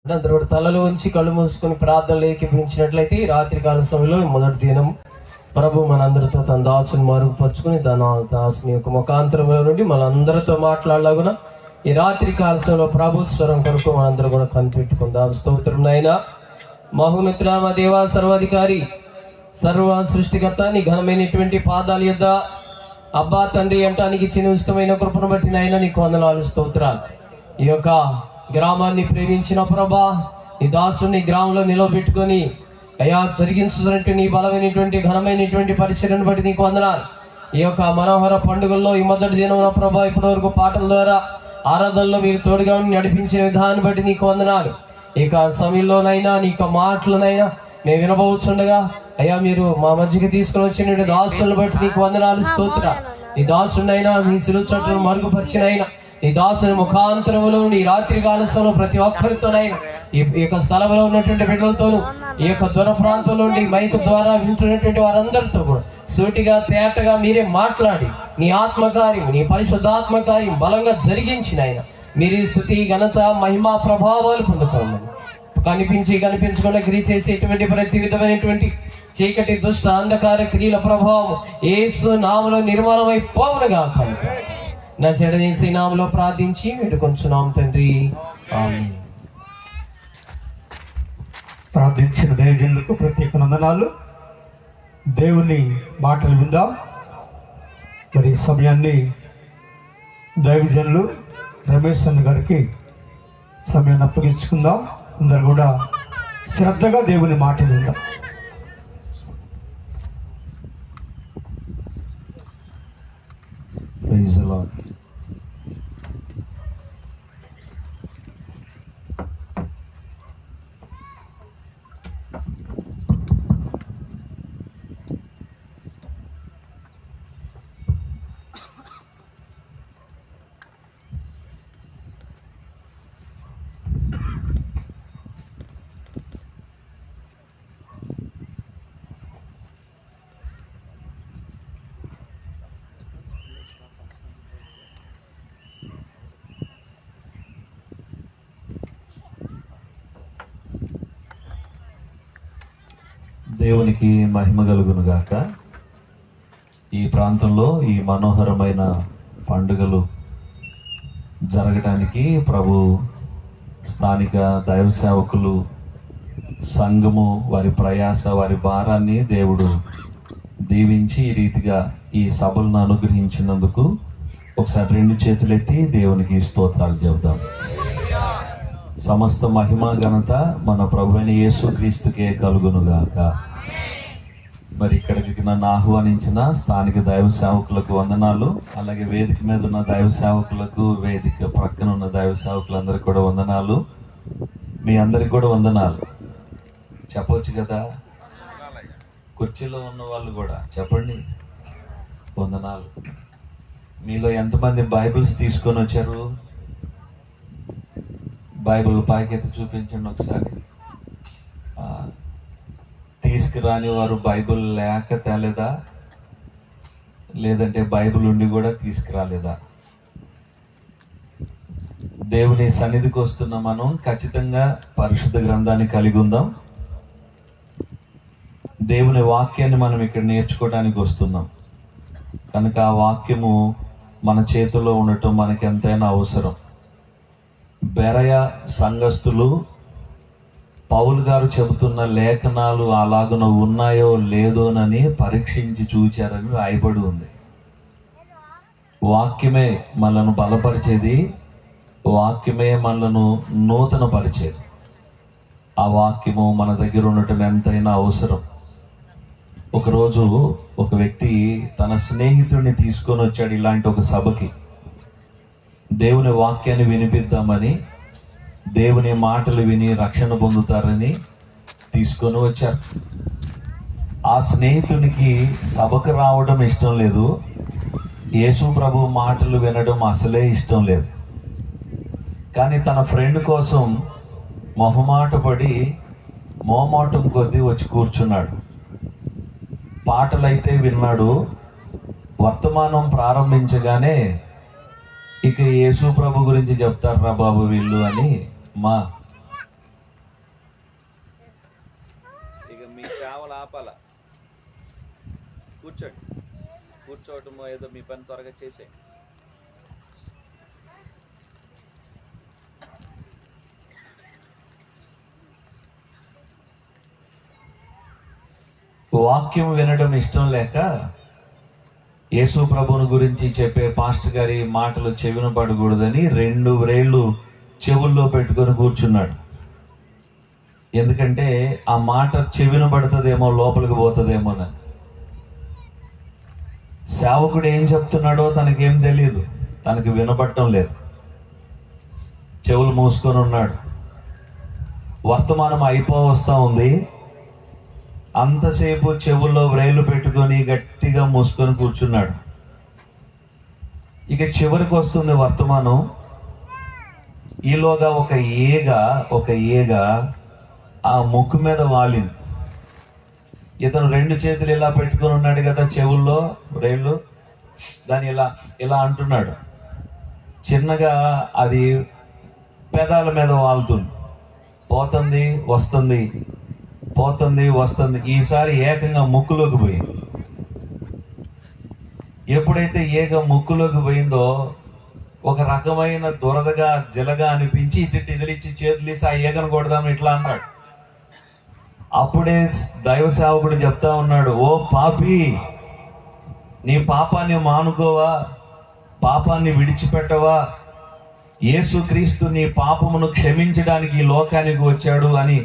అందరూ కూడా తలలు ఉంచి కళ్ళు మూసుకొని ప్రార్థనలు ఏకీపించినట్లయితే ఈ రాత్రి కాల సమయంలో మొదటి దినం ప్రభు మనందరితో తన దాసుని మరుగుపరుచుకుని తన దాసుని యొక్క ముఖాంతరంలో నుండి మనందరితో మాట్లాడలాగున ఈ రాత్రి కాల సమయంలో ప్రభు స్వరం కొరకు మనందరూ కూడా కనిపెట్టుకుందాం. స్తోత్రం నాయనా. మహోన్నతుడా మా దేవా, సర్వాధికారి, సర్వ సృష్టికర్త, నీ ఘనమైనటువంటి పాదాల యొద్ద అబ్బా తండ్రి అంటానికి ఇచ్చిన ఉచితమైన కృపను బట్టి నాయనా నీకు వందనాలు, స్తోత్రాలు. ఈ యొక్క గ్రామాన్ని ప్రేమించిన ప్రభా, నీ దాసుని గ్రామంలో నిలవబెట్టుకొని అయ్యా జరిగించుతున్నట్టు నీ బలమైనటువంటి ఘనమైనటువంటి పరిచర్యను బట్టి నీకు వందనాలు. ఈ యొక్క మనోహర పండుగల్లో ఈ మొదటి దినం ప్రభా ఇప్పటి వరకు పాటల ద్వారా ఆరాధనలో మీరు తోడుగా నడిపించిన విధానాన్ని బట్టి నీకు వందనాలు. ఇక సమయంలోనైనా నీ యొక్క మాటలనైనా మేము వినబోచుండగా అయ్యా మీరు మా మధ్యకి తీసుకుని వచ్చిన దాసులను బట్టి నీకు వందనాలు, స్తోత్ర. ఈ దాసునైనా నీ సిలువ చట్టును మరుగుపరిచినైనా ఈ దాసుని ముఖాంతరములో ఈ రాత్రి కాలంలో ప్రతి ఒక్కరితోనైనా ఈ యొక్క స్థలంలో ఉన్నటువంటి బిడ్డలతోనూ ఈ యొక్క దూర ప్రాంతంలో నుండి మైక్ ద్వారా వింటున్నటువంటి వారందరితో కూడా సూటిగా తేటగా మీరే మాట్లాడి నీ ఆత్మకార్యం, నీ పరిశుద్ధాత్మకార్యం బలంగా జరిగించిన ఆయన మీరే స్తుతి, ఘనత, మహిమా, ప్రభావాలు పొందుకోమని కనిపించకుండా క్రియ చేసేటువంటి ప్రతి విధమైనటువంటి చీకటి దుష్ట అంధకార క్రియల ప్రభావం యేసు నామములో నిర్మూలమైపోవునుగా. నా చెడదీసి నామలో ప్రార్థించి వేడుకొంచున్నాం తండ్రి, ఆమేన్. ప్రార్థించిన దైవజనులకు ప్రత్యేక వందనాలు. దేవుని మాటలు విందాం. మరి ఈ సమయాన్ని దైవజనులు రమేష్ అన్న గారికి సమయాన్ని అప్పగించుకుందాం. అందరు కూడా శ్రద్ధగా దేవుని మాటలు విందాం. Praise the Lord. దేవునికి మహిమ కలుగును గాక. ఈ ప్రాంతంలో ఈ మనోహరమైన పండుగలు జరగటానికి ప్రభు స్థానిక దైవ సేవకులు సంఘము వారి ప్రయాస, వారి భారాన్ని దేవుడు దీవించి ఈ రీతిగా ఈ సభలను అనుగ్రహించినందుకు ఒకసారి 2 చేతులెత్తి దేవునికి స్తోత్రాలు చెబుదాం. సమస్త మహిమ ఘనత మన ప్రభువైన యేసుక్రీస్తుకే కలుగునుగాక. మరి ఇక్కడికి నన్ను ఆహ్వానించిన స్థానిక దైవ సేవకులకు వందనాలు. అలాగే వేదిక మీద ఉన్న దైవ సేవకులకు, వేదిక ప్రక్కన ఉన్న దైవ సేవకులందరికీ కూడా వందనాలు. మీ అందరికి కూడా వందనాలు చెప్పవచ్చు కదా. కుర్చీలో ఉన్న వాళ్ళు కూడా చెప్పండి వందనాలు. మీలో ఎంతమంది బైబిల్స్ తీసుకొని వచ్చారు? బైబిల్ పైకెత్తి చూపించండి ఒకసారి. తీసుకురాని వారు బైబిల్ లేక తేలేదా, లేదంటే బైబిల్ ఉండి కూడా తీసుకురాలేదా? దేవుని సన్నిధికి వస్తున్న మనం ఖచ్చితంగా పరిశుద్ధ గ్రంథాన్ని కలిగి ఉందాం. దేవుని వాక్యాన్ని మనం ఇక్కడ నేర్చుకోవడానికి వస్తున్నాం కనుక ఆ వాక్యము మన చేతుల్లో ఉండటం మనకి ఎంతైనా అవసరం. బెరయ సంఘస్థులు పౌలు గారు చెబుతున్న లేఖనాలు అలాగున ఉన్నాయో లేదోనని పరీక్షించి చూచారని రాయబడి ఉంది. వాక్యమే మనలను బలపరిచేది, వాక్యమే మనలను నూతన పరిచేది. ఆ వాక్యము మన దగ్గర ఉండటం ఎంతైనా అవసరం. ఒకరోజు ఒక వ్యక్తి తన స్నేహితుడిని తీసుకొని వచ్చాడు ఇలాంటి ఒక సభకి. దేవుని వాక్యాన్ని వినిపిద్దామని, దేవుని మాటలు విని రక్షణ పొందుతారని తీసుకొని వచ్చారు. ఆ స్నేహితునికి సభకు రావడం ఇష్టం లేదు, యేసు ప్రభు మాటలు వినడం అసలే ఇష్టం లేదు. కానీ తన ఫ్రెండ్ కోసం మొహమాటపడి మోమాటం కొద్దీ వచ్చి కూర్చున్నాడు. పాటలైతే విన్నాడు. వర్తమానం ప్రారంభించగానే ఇక యేసు ప్రభు గురించి చెప్తారా బాబు వీళ్ళు అని చెప్పాలా? కూర్చోండి. కూర్చోవటమో ఏదో మీ పని త్వరగా చేసేయండి. వాక్యం వినడం ఇష్టం లేక యేసు ప్రభుని గురించి చెప్పే పాస్టర్ గారి మాటలు చెవిన పడకూడదని 2 వ్రేళ్ళు చెవుల్లో పెట్టుకొని కూర్చున్నాడు. ఎందుకంటే ఆ మాట చెవిన పడుతుందేమో, లోపలికి పోతుందేమోనని. సేవకుడు ఏం చెప్తున్నాడో తనకేం తెలియదు, తనకి వినపడటం లేదు, చెవులు మూసుకొని ఉన్నాడు. వర్తమానం వస్తా ఉంది, అంతసేపు చెవుల్లో వ్రేలు పెట్టుకొని గట్టిగా మూసుకొని కూర్చున్నాడు. ఇక చివరికి వస్తుంది వర్తమానం. ఈలోగా ఒక ఈగ ఆ ముక్కు మీద వాలింది. ఇతను 2 చేతులు ఇలా పెట్టుకొని ఉన్నాడు కదా చెవుల్లో వ్రేళ్ళు, దాన్ని ఇలా అంటున్నాడు. చిన్నగా అది పెదాల మీద వాలుతుంది, పోతుంది వస్తుంది, పోతుంది వస్తుంది. ఈసారి ఏకంగా ముక్కులోకి పోయింది. ఎప్పుడైతే ఏక ముక్కులోకి పోయిందో ఒక రకమైన దురదగా జిలగా అనిపించి ఇటు ఎదిరించి చేతులు ఇసి ఆ ఏకను కొడదాం ఇట్లా అన్నాడు. అప్పుడే దైవ సేవకుడు చెప్తా ఉన్నాడు, ఓ పాపి, నీ పాపాన్ని మానుకోవా, పాపాన్ని విడిచిపెట్టవా, యేసుక్రీస్తు నీ పాపమును క్షమించడానికి ఈ లోకానికి వచ్చాడు అని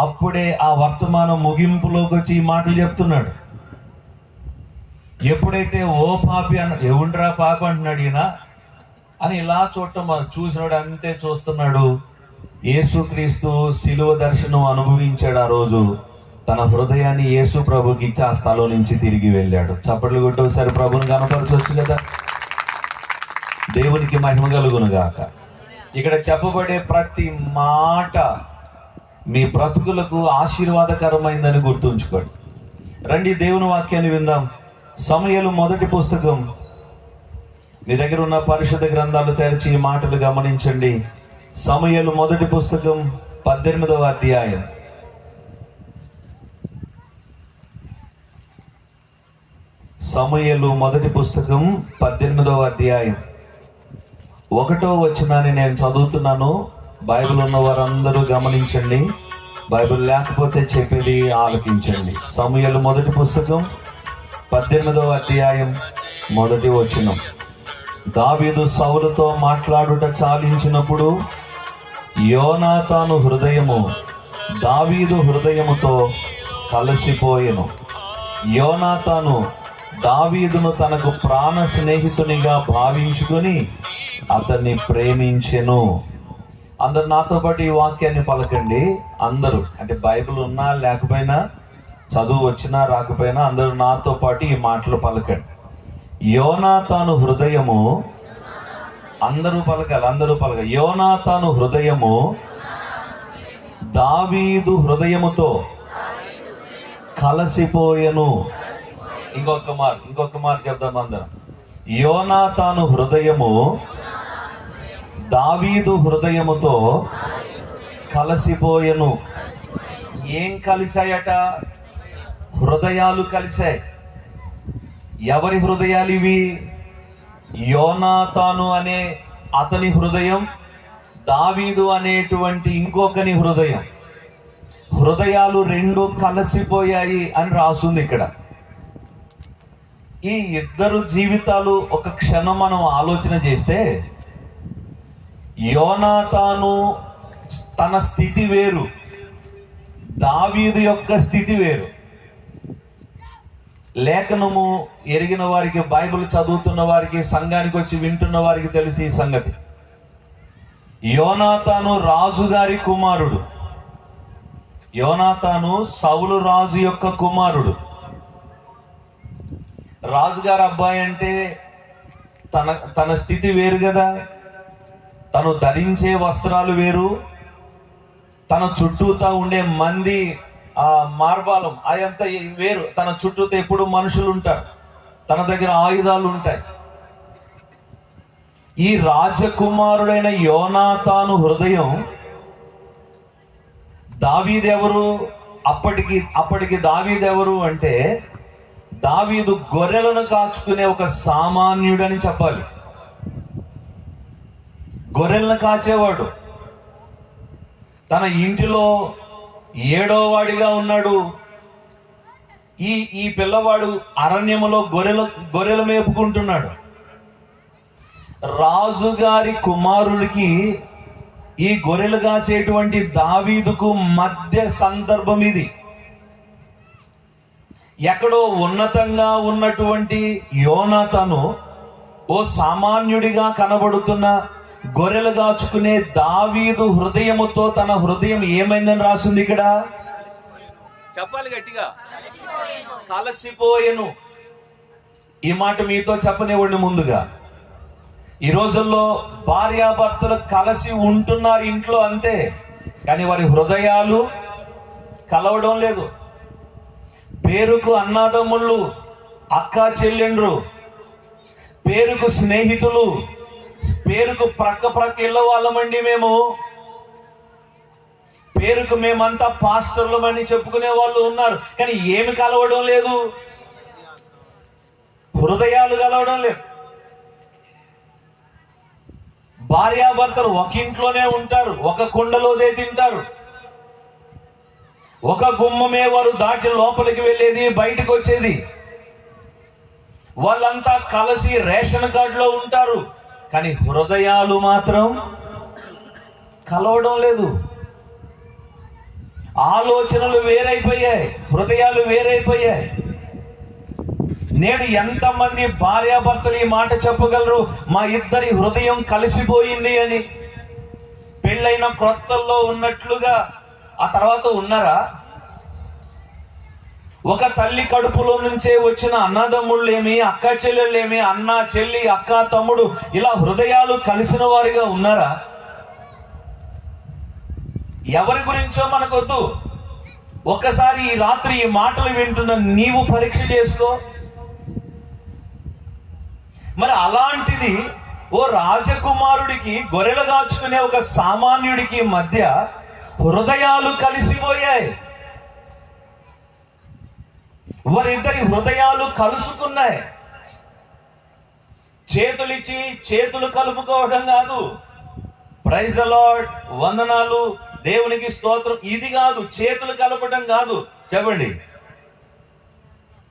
అప్పుడే ఆ వర్తమానం ముగింపులోకి వచ్చి ఈ మాటలు చెప్తున్నాడు. ఎప్పుడైతే ఓ పాపి ఎవడ్రా పాప అంటున్నాడు ఈయన అని ఇలా చూడటం, చూసినాడు అంతే చూస్తున్నాడు. యేసుక్రీస్తు శిలువ దర్శనం అనుభవించాడు. ఆ రోజు తన హృదయాన్ని యేసు ప్రభుకి ఇచ్చి ఆ స్థలం నుంచి తిరిగి వెళ్ళాడు. చప్పట్లు కొట్టి ఒకసారి ప్రభుని కనపరచవచ్చు కదా. దేవునికి మహిమ కలుగును గాక. ఇక్కడ చెప్పబడే ప్రతి మాట మీ బ్రతుకులకు ఆశీర్వాదకరమైందని గుర్తుంచుకోండి. రండి దేవుని వాక్యాన్ని విందాం. సమూయేలు మొదటి పుస్తకం, మీ దగ్గర ఉన్న పరిశుద్ధ గ్రంథాలు తెరిచి ఈ మాటలు గమనించండి. సమూయేలు మొదటి పుస్తకం 18వ అధ్యాయం. సమూయేలు మొదటి పుస్తకం 18వ అధ్యాయం 1వ వచనాన్ని నేను చదువుతున్నాను. బైబిల్ ఉన్న వారందరూ గమనించండి, బైబిల్ లేకపోతే చెప్పేది ఆలకించండి. సమూయేలు మొదటి పుస్తకం 18వ అధ్యాయం 1వ వచనం. దావీదు సౌలుతో మాట్లాడుట చాలించినప్పుడు యోనాతాను హృదయము దావీదు హృదయముతో కలిసిపోయెను. యోనాతాను దావీదును తనకు ప్రాణ స్నేహితునిగా భావించుకొని అతన్ని ప్రేమించెను. అందరు నాతో పాటు ఈ వాక్యాన్ని పలకండి. అందరూ, అంటే బైబిల్ ఉన్నా లేకపోయినా, చదువు వచ్చినా రాకపోయినా, అందరూ నాతో పాటు ఈ మాటలు పలకండి. యోనాతాను హృదయము, అందరూ పలకాలి. యోనాతాను హృదయము దావీదు హృదయముతో కలిసిపోయెను. ఇంకొక మార్ చెప్దాం అందరం. యోనాతాను హృదయము దావీదు హృదయముతో కలిసిపోయెను. ఏం కలిశాయట? హృదయాలు కలిశాయి. ఎవరి హృదయాలు ఇవి? యోనాతాను అనే అతని హృదయం, దావీదు అనేటువంటి ఇంకొకని హృదయం. హృదయాలు 2 కలిసిపోయాయి అని రాస్తుంది ఇక్కడ. ఈ ఇద్దరు జీవితాలు ఒక క్షణం మనం ఆలోచన చేస్తే, యోనాతాను తన స్థితి వేరు, దావీదు యొక్క స్థితి వేరు. లేఖనము ఎరిగిన వారికి, బైబిల్ చదువుతున్న వారికి, సంఘానికి వచ్చి వింటున్న వారికి తెలిసి ఈ సంగతి. యోనాతాను రాజుగారి కుమారుడు. యోనాతాను సౌలు రాజు యొక్క కుమారుడు. రాజుగారి అబ్బాయి అంటే తన స్థితి వేరు కదా. తను ధరించే వస్త్రాలు వేరు, తన చుట్టూతా ఉండే మంది మార్బాలం అదంతా వేరు. తన చుట్టూతో ఎప్పుడు మనుషులు ఉంటారు, తన దగ్గర ఆయుధాలు ఉంటాయి. ఈ రాజకుమారుడైన యోనాతాను హృదయం, దావీదు ఎవరు? అప్పటికి దావీదు ఎవరు అంటే, దావీదు గొర్రెలను కాచుకునే ఒక సామాన్యుడని చెప్పాలి. గొర్రెలను కాచేవాడు. తన ఇంటిలో 7వ వాడిగా ఉన్నాడు. ఈ పిల్లవాడు అరణ్యములో గొర్రెలు మేపుకుంటున్నాడు. రాజుగారి కుమారుడికి ఈ గొర్రెలు కాచేటువంటి దావీదుకు మధ్య సందర్భం ఇది. ఎక్కడో ఉన్నతంగా ఉన్నటువంటి యోనాతాను ఓ సామాన్యుడిగా కనబడుతున్న గొర్రెలు కాచుకునే దావీదు హృదయముతో తన హృదయం ఏమైందని రాసింది ఇక్కడ. చెప్పాలి గట్టిగా, కలసిపోయెను. ఈ మాట మీతో చెప్పనివ్వండి ముందుగా. ఈ రోజుల్లో భార్యాభర్తలు కలిసి ఉంటున్నారు ఇంట్లో అంతే, కానీ వారి హృదయాలు కలవడం లేదు. పేరుకు అన్నాదమ్ముళ్ళు, అక్క చెల్లెండ్రు, పేరుకు స్నేహితులు, పేరుకు ప్రక్క ఇళ్ళ వాళ్ళమండి మేము, పేరుకు మేమంతా పాస్టర్లమని చెప్పుకునే వాళ్ళు ఉన్నారు, కానీ ఏమి కలవడం లేదు, హృదయాలు కలవడం లేదు. భార్యాభర్తలు ఒక ఇంట్లోనే ఉంటారు, ఒక కుండలోదే తింటారు, ఒక గుమ్మమే వారు దాటి లోపలికి వెళ్ళేది, బయటకు వచ్చేది. వాళ్ళంతా కలిసి రేషన్ కార్డులో ఉంటారు, కానీ హృదయాలు మాత్రం కలవడం లేదు. ఆలోచనలు వేరైపోయాయి, హృదయాలు వేరైపోయాయి. నేడు ఎంతమంది భార్యాభర్తలు ఈ మాట చెప్పగలరు, మా ఇద్దరి హృదయం కలిసిపోయింది అని? పెళ్ళైన క్రొత్తల్లో ఉన్నట్లుగా ఆ తర్వాత ఉన్నారా? ఒక తల్లి కడుపులో నుంచే వచ్చిన అన్నదమ్ముళ్ళేమి, అక్క చెల్లెళ్ళేమి, అన్న చెల్లి, అక్క తమ్ముడు, ఇలా హృదయాలు కలిసిన వారిగా ఉన్నారా? ఎవరి గురించో మనకొద్దు. ఒక్కసారి ఈ రాత్రి ఈ మాటలు వింటున్న నీవు పరీక్ష చేసుకో. మరి అలాంటిది ఓ రాజకుమారుడికి, గొర్రెలు కాచుకునే ఒక సామాన్యుడికి మధ్య హృదయాలు కలిసిపోయాయి. వారిద్దరి హృదయాలు కలుసుకున్నాయి. చేతులిచ్చి చేతులు కలుపుకోవడం కాదు, ప్రైజ్ ది లార్డ్, వందనాలు, దేవునికి స్తోత్రం, ఇది కాదు. చేతులు కలపడం కాదు. చెప్పండి,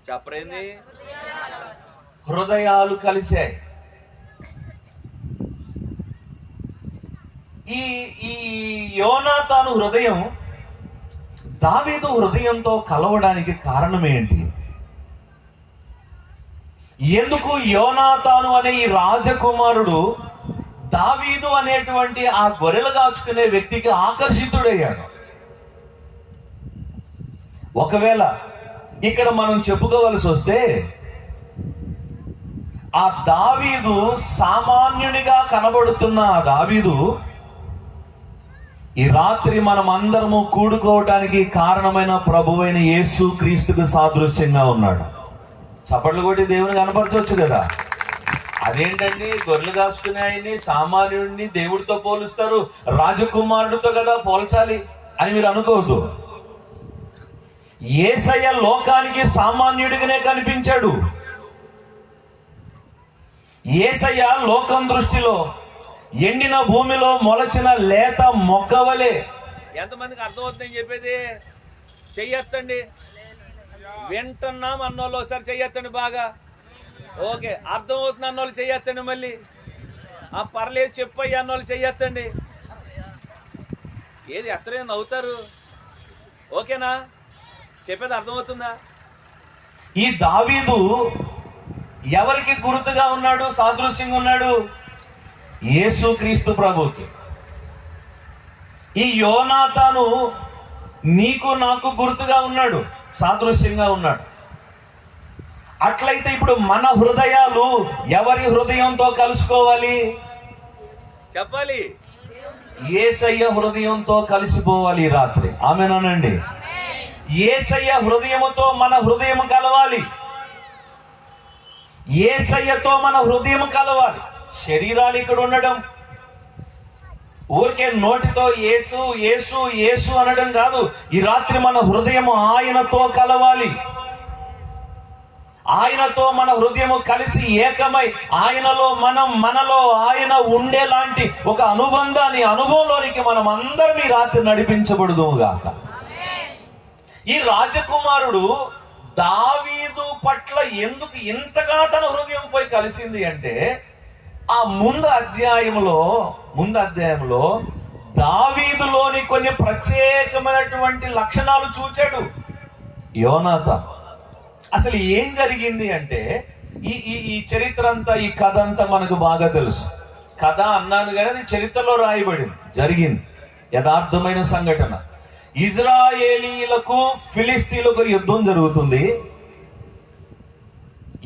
చెప్పరేంది? హృదయాలు కలిశాయి. ఈ యోనాతాను హృదయం దావీదు హృదయంతో కలవడానికి కారణం ఏంటి? ఎందుకు యోనాతాను అనే ఈ రాజకుమారుడు దావీదు అనేటువంటి ఆ గొర్రెలు కాచుకునే వ్యక్తికి ఆకర్షితుడయ్యాడు? ఒకవేళ ఇక్కడ మనం చెప్పుకోవలసి వస్తే, ఆ దావీదు సామాన్యునిగా కనబడుతున్న ఆ దావీదు ఈ రాత్రి మనం అందరము కూడుకోవటానికి కారణమైన ప్రభువైన యేసు క్రీస్తుకు సాదృశ్యంగా ఉన్నాడు. చప్పట్లు కొట్టి దేవుని కనపరచవచ్చు కదా. అదేంటండి, గొర్రెలు కాసుకునే ఆయన్ని సామాన్యుడిని దేవుడితో పోలుస్తారు, రాజకుమారుడితో కదా పోల్చాలి అని మీరు అనుకోవద్దు. యేసయ్య లోకానికి సామాన్యుడిగానే కనిపించాడు. యేసయ్య లోకం దృష్టిలో ఎండిన భూమిలో మొలచిన లేత మొక్కవలే. ఎంతమందికి అర్థమవుతుందని చెప్పేది? చెయ్యొత్తండి. వింటున్నాం అన్నోళ్ళు ఒకసారి చెయ్యొత్తండి బాగా. ఓకే, అర్థమవుతుంది అన్నోళ్ళు చెయ్యొత్తండి. మళ్ళీ ఆ పర్లేదు చెప్పయ్యి అన్నోళ్ళు చెయ్యొత్తండి. ఏది ఎత్తనే నవ్వుతారు? ఓకేనా? చెప్పేది అర్థమవుతుందా? ఈ దావీదు ఎవరికి గుర్తుగా ఉన్నాడు, సాదృశ్యంగా ఉన్నాడు? యేసు క్రీస్తు ప్రభుకి. ఈ యోనాతాను నీకు నాకు గుర్తుగా ఉన్నాడు, సాదృశ్యంగా ఉన్నాడు. అట్లయితే ఇప్పుడు మన హృదయాలు ఎవరి హృదయంతో కలుసుకోవాలి? చెప్పాలి, యేసయ్య హృదయంతో కలిసిపోవాలి ఈ రాత్రి. ఆమేనండి. యేసయ్య హృదయముతో మన హృదయం కలవాలి. యేసయ్యతో మన హృదయం కలవాలి. శరీరాలు ఇక్కడ ఉండడం, ఊరికే నోటితో యేసు యేసు యేసు అనడం కాదు. ఈ రాత్రి మన హృదయం ఆయనతో కలవాలి. ఆయనతో మన హృదయము కలిసి ఏకమై ఆయనలో మనం, మనలో ఆయన ఉండేలాంటి ఒక అనుబంధాన్ని, అనుభవంలోనికి మనం అందరం ఈ రాత్రి నడిపించబడుదుగాక. ఈ రాజకుమారుడు దావీదు పట్ల ఎందుకు ఇంతగా తన హృదయంపై కలిసింది అంటే, ఆ ముందు అధ్యాయంలో దావీదులోని కొన్ని ప్రత్యేకమైనటువంటి లక్షణాలు చూచాడు యోనాతాన్. అసలు ఏం జరిగింది అంటే, ఈ చరిత్ర అంతా, ఈ కథ అంతా మనకు బాగా తెలుసు. కథ అన్నాను కానీ అది చరిత్రలో రాయబడింది, జరిగింది, యథార్థమైన సంఘటన. ఇజ్రాయేలీలకు ఫిలిస్తీన్లకు యుద్ధం జరుగుతుంది.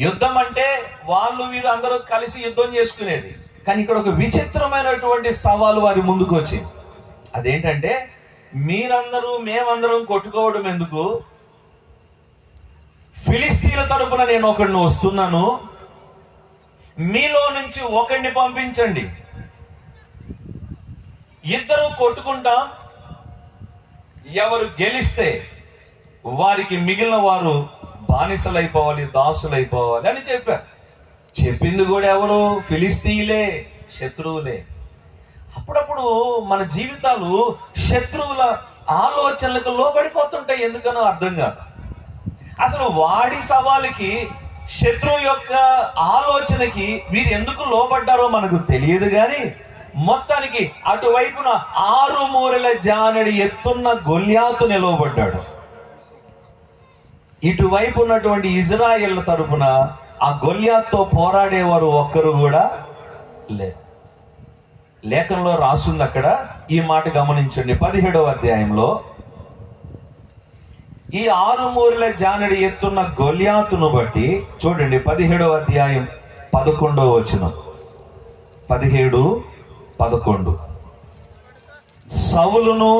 యుద్ధం అంటే వీరు అందరూ కలిసి యుద్ధం చేసుకునేది. కానీ ఇక్కడ ఒక విచిత్రమైనటువంటి సవాలు వారి ముందుకు వచ్చింది. అదేంటంటే, మీరందరూ మేమందరం కొట్టుకోవడం ఎందుకు, ఫిలిస్తీన్ల తరపున నేను ఒకడిని వస్తున్నాను, మీలో నుంచి ఒకడిని పంపించండి, ఇద్దరు కొట్టుకుంటాం, ఎవరు గెలిస్తే వారికి మిగిలిన వారు బానిసలైపోవాలి, దాసులైపోవాలి అని చెప్పారు. చెప్పింది కూడా ఎవరు? ఫిలిస్తీన్లే, శత్రువులే. అప్పుడప్పుడు మన జీవితాలు శత్రువుల ఆలోచనలకు లోబడిపోతుంటాయి, ఎందుకనో అర్థం కాదు. అసలు వాడి సవాలుకి, శత్రువు యొక్క ఆలోచనకి వీరు ఎందుకు లోబడ్డారో మనకు తెలియదు. కానీ మొత్తానికి అటువైపున 6 మూరల జానడి ఎత్తున్న గొల్యాతు నిలవబడ్డాడు. ఇటువైపు ఉన్నటువంటి ఇజ్రాయేల్ తరపున ఆ గొల్యాత్తో పోరాడేవారు ఒక్కరు కూడా లేదు. లేఖనంలో రాసుంది అక్కడ, ఈ మాట గమనించండి. 17వ అధ్యాయంలో ఈ 6 మూరల జానడి ఎత్తున్న గొల్యాతును బట్టి చూడండి. 17వ అధ్యాయం 11వ వచనం. 17:11 సౌలును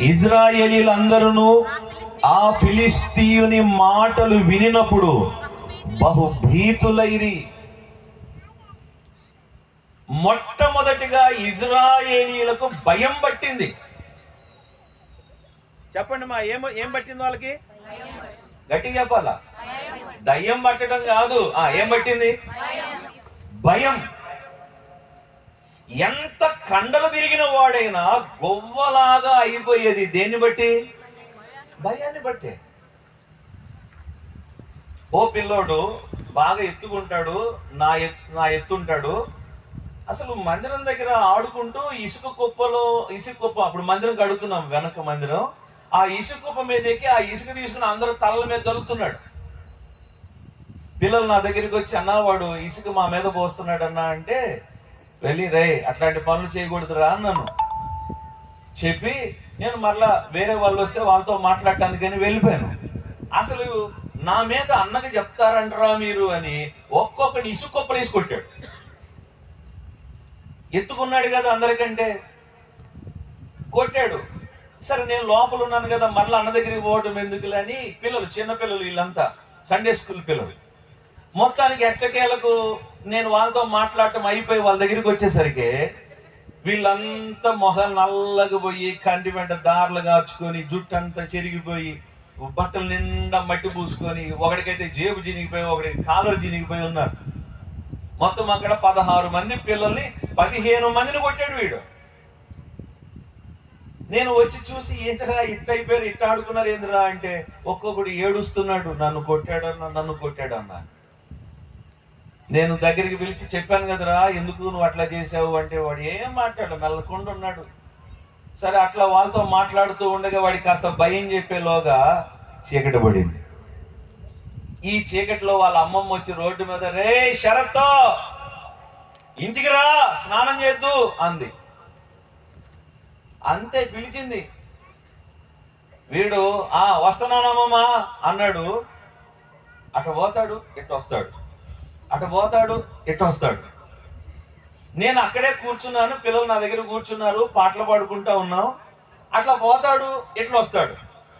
ఇజ్రాయేలీలందరూ ఆ ఫిలిస్తీయుని మాటలు వినినప్పుడు బహుభీతులైరి. మొట్టమొదటిగా ఇజ్రాయేలీలకు భయం పట్టింది. చెప్పండి మా, ఏం పట్టింది వాళ్ళకి? గట్టిగా చెప్పాలా? దయ్యం పట్టడం కాదు. ఏం పట్టింది? భయం. ఎంత కండలు తిరిగిన వాడైనా గొవ్వలాగా అయిపోయేది. దేన్ని బట్టి? భయాన్ని బట్టే. ఓ పిల్లోడు బాగా ఎత్తుకుంటాడు, నా ఎత్తుంటాడు. అసలు మందిరం దగ్గర ఆడుకుంటూ ఇసుక కుప్ప, అప్పుడు మందిరం కడుగుతున్నాం, వెనక మందిరం. ఆ ఇసుక కుప్ప మీద ఎక్కి ఆ ఇసుక తీసుకుని అందరూ తలల మీద చల్లుతున్నాడు. పిల్లలు నా దగ్గరికి వచ్చి, అన్నా వాడు ఇసుక మా మీద పోస్తున్నాడు అన్నా అంటే, వెళ్ళి రే అట్లాంటి పనులు చేయకూడదురా అన్నాను. చెప్పి నేను మరలా వేరే వాళ్ళు వస్తే వాళ్ళతో మాట్లాడటానికని వెళ్ళిపోయాను. అసలు నా మీద అన్నకి చెప్తారంటారా మీరు అని ఒక్కొక్కటి ఇసుక కుప్పలు వేసి కొట్టాడు. ఎత్తుకున్నాడు కదా అందరికంటే, కొట్టాడు. సరే నేను లోపల ఉన్నాను కదా, మరలా అన్న దగ్గరికి పోవడం ఎందుకులే అని పిల్లలు, చిన్నపిల్లలు వీళ్ళంతా, సండే స్కూల్ పిల్లలు, మొత్తానికి ఎట్టకేలకు నేను వాళ్ళతో మాట్లాడటం అయిపోయి వాళ్ళ దగ్గరికి వచ్చేసరికి వీళ్ళంతా మొహం నల్లగిపోయి, కంటి వెంట దారులు గార్చుకొని, జుట్టు అంతా చెరిగిపోయి, బట్టలు నిండా మట్టి పూసుకొని, ఒకడికైతే జేబు చినిగిపోయి, ఒకడికి కాలర్ చినిగిపోయి ఉన్నారు. మొత్తం అక్కడ 16 మంది పిల్లల్ని 15 మందిని కొట్టాడు వీడు. నేను వచ్చి చూసి, ఏంటిరా ఇట్ట అయిపోయారు, ఇట్ట ఆడుకున్నారు ఏందిరా అంటే, ఒక్కొక్కడు ఏడుస్తున్నాడు, నన్ను కొట్టాడన్నా. నేను దగ్గరికి పిలిచి చెప్పాను కదరా ఎందుకు నువ్వు అట్లా చేసావు అంటే, వాడు ఏం మాట్లాడు, మెల్లకుండా ఉన్నాడు. సరే అట్లా వాళ్ళతో మాట్లాడుతూ ఉండగా వాడికి కాస్త భయం చెప్పేలోగా చీకటి పడింది. ఈ చీకటిలో వాళ్ళ అమ్మమ్మ వచ్చి రోడ్డు మీద, రే శరత్తో ఇంటికి రా, స్నానం చేద్దు అంది. అంతే, పిలిచింది. వీడు వస్తున్నానమ్మమ్మా అన్నాడు. అటు పోతాడు, ఇటు వస్తాడు, అటు పోతాడు, ఇటు వస్తాడు. నేను అక్కడే కూర్చున్నాను, పిల్లలు నా దగ్గర కూర్చున్నారు, పాటలు పాడుకుంటా ఉన్నాం. అట్లా పోతాడు, ఇట్లా వస్తాడు.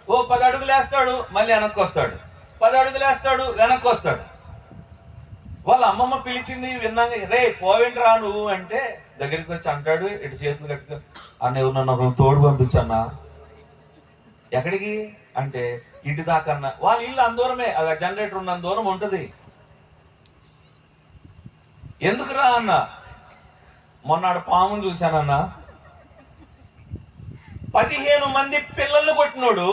10 అడుగులు వేస్తాడు, మళ్ళీ వెనక్కి వస్తాడు, 10 అడుగులు వేస్తాడు, వెనక్కి వస్తాడు. వాళ్ళ అమ్మమ్మ పిలిచింది విన్నాక, రే పోవేంట్రా నువ్వు అంటే దగ్గరికి వచ్చి అంటాడు, ఇటు చేతులు కట్టుకో అన్న ఎవరన్నా తోడు పంపించన్నా. ఎక్కడికి అంటే ఇంటి దాకా అన్న. వాళ్ళ ఇల్లు అందూరమే, అది జనరేటర్ ఉన్నంత దూరం ఉంటది. ఎందుకురా అన్న, మొన్నాడు పామును చూశానన్నా, 15 మంది పిల్లల్ని కొట్టినోడు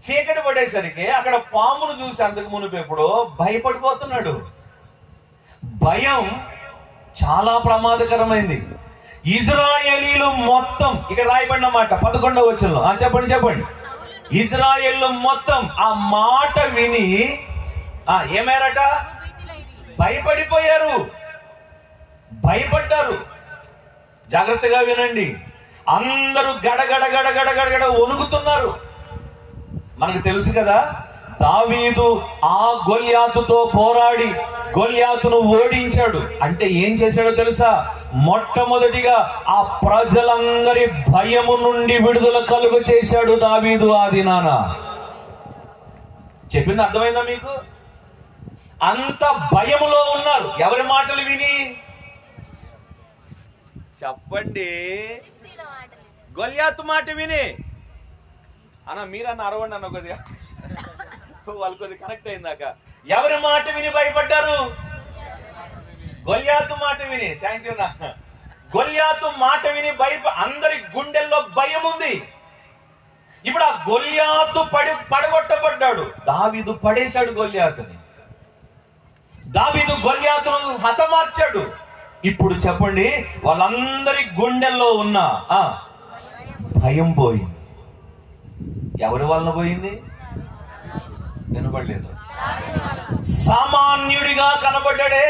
చీకటి పడేసరికి అక్కడ పామును చూసి అంతకు మునిపెప్పుడు భయపడిపోతున్నాడు. భయం చాలా ప్రమాదకరమైంది. ఇజ్రాయేలీలు మొత్తం, ఇక్కడ రాయబడిన మాట 11వ వచనంలో, చెప్పండి. ఇజ్రాయేలు మొత్తం ఆ మాట విని ఏమేరట, భయపడిపోయారు, భయపడ్డారు. జాగ్రత్తగా వినండి, అందరూ గడగడ వణుకుతున్నారు. మనకు తెలుసు కదా, దావీదు ఆ గొల్యాతుతో పోరాడి గొల్యాతును ఓడించాడు. అంటే ఏం చేశాడో తెలుసా? మొట్టమొదటిగా ఆ ప్రజలందరి భయము నుండి విడుదల కలుగు చేశాడు దావీదు ఆ దినాన. చెప్పింది అర్థమైందా మీకు? అంత భయములో ఉన్నారు. ఎవరి మాటలు విని? చెప్పండి, గొల్యాతు మాట విని. అన్న మీరన్న అరవండి అన్న, కొద్దిగా వాళ్ళు కొద్దిగా కనెక్ట్ అయిందాక. ఎవరి మాట విని భయపడ్డారు? గొల్యాతు మాట విని. థ్యాంక్ యూ నా. గొల్యాతు మాట విని అందరి గుండెల్లో భయం ఉంది. ఇప్పుడు ఆ గొల్యాతు పడగొట్టబడ్డాడు. దావీదు పడేశాడు గొల్యాతుని. దావీదు గొల్యాతును హతమార్చాడు. ఇప్పుడు చెప్పండి, వాళ్ళందరి గుండెల్లో ఉన్న భయం పోయింది. ఎవరి వలన పోయింది? వినపడలేదు. సామాన్యుడిగా కనబడ్డాడే,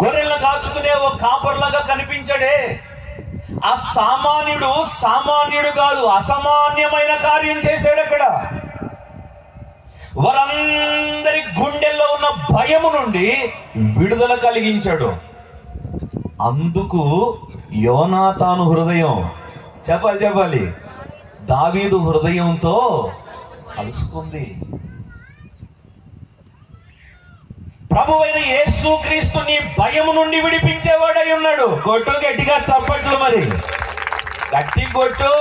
గొర్రెలను కాచుకునే ఓ కాపర్లాగా కనిపించాడే. ఆ సామాన్యుడు కాదు, అసామాన్యమైన కార్యం చేశాడు అక్కడ. వారందరి గుండెల్లో ఉన్న భయము నుండి విడుదల కలిగించాడు. అందుకు యోనాతాను హృదయం, చెప్పాలి, దావీదు హృదయంతో కలుసుకుంది. ప్రభువైన యేసుక్రీస్తు నీ భయము నుండి విడిపించేవాడై ఉన్నాడు. కొట్టు గట్టిగా చప్పట్లు, మరి గట్టి కొట్టు.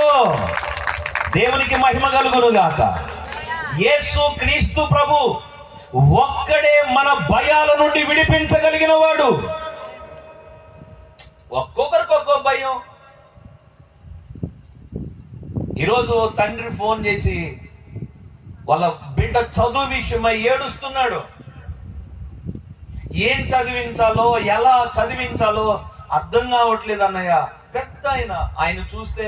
దేవునికి మహిమ కలుగును గాక. యేసుక్రీస్తు ప్రభు ఒక్కడే మన భయాల నుండి విడిపించగలిగిన వాడు. ఒక్కొక్కరికి ఒక్కో భయం. ఈరోజు తండ్రి ఫోన్ చేసి వాళ్ళ బిడ్డ చదువు విషయమై ఏడుస్తున్నాడు. ఏం చదివించాలో, ఎలా చదివించాలో అర్థం కావట్లేదు అన్నయ్య. పెద్ద ఆయన చూస్తే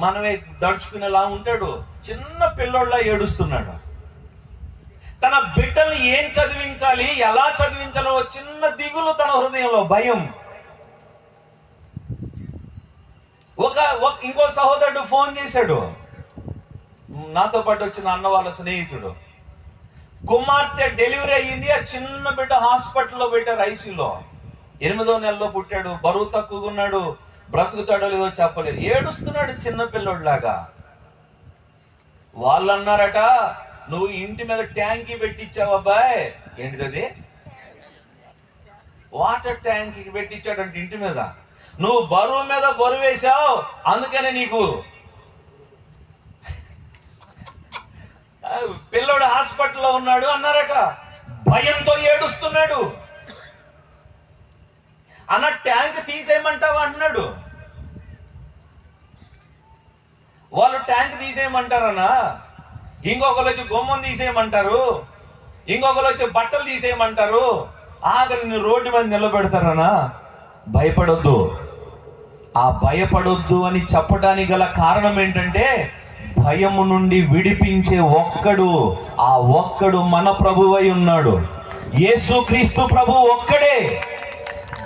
మనమే దడుచుకునేలా ఉంటాడు. చిన్న పిల్లోళ్ళ ఏడుస్తున్నాడు. తన బిడ్డలు ఏం చదివించాలి, ఎలా చదివించాలో చిన్న దిగులు తన హృదయంలో, భయం. ఇంకో సహోదరుడు ఫోన్ చేశాడు. నాతో పాటు వచ్చిన అన్న వాళ్ళ స్నేహితుడు. కుమార్తె డెలివరీ అయ్యింది. ఆ చిన్న బిడ్డ హాస్పిటల్లో పెట్టారు, ఐసీయూలో. 8వ నెలలో పుట్టాడు. బరువు తక్కువగా ఉన్నాడు. బ్రతుకుతాడో లేదో చెప్పలేదు. ఏడుస్తున్నాడు చిన్న పిల్లోడిలాగా. వాళ్ళు అన్నారట, నువ్వు ఇంటి మీద ట్యాంకీ పెట్టించావు అబ్బాయి. ఏంటిది? వాటర్ ట్యాంకీ పెట్టించాడంటే ఇంటి మీద. నువ్వు బరువు మీద బరువు వేశావు, అందుకనే నీకు. పిల్లోడు హాస్పిటల్లో ఉన్నాడు అన్నారట. భయంతో ఏడుస్తున్నాడు. అన్న ట్యాంక్ తీసేయమంటావా అన్నాడు. వాళ్ళు ట్యాంక్ తీసేయమంటారన్నా, ఇంకొకరు వచ్చి గుమ్మం తీసేయమంటారు, ఇంకొకరు వచ్చి బట్టలు తీసేయమంటారు, ఆఖరి నువ్వు రోడ్డు మీద నిలబెడతారన్నా. భయపడొద్దు. ఆ భయపడొద్దు అని చెప్పడానికి గల కారణం ఏంటంటే, భయము నుండి విడిపించే ఆ ఒక్కడు మన ప్రభువై ఉన్నాడు. యేసుక్రీస్తు ప్రభు ఒక్కడే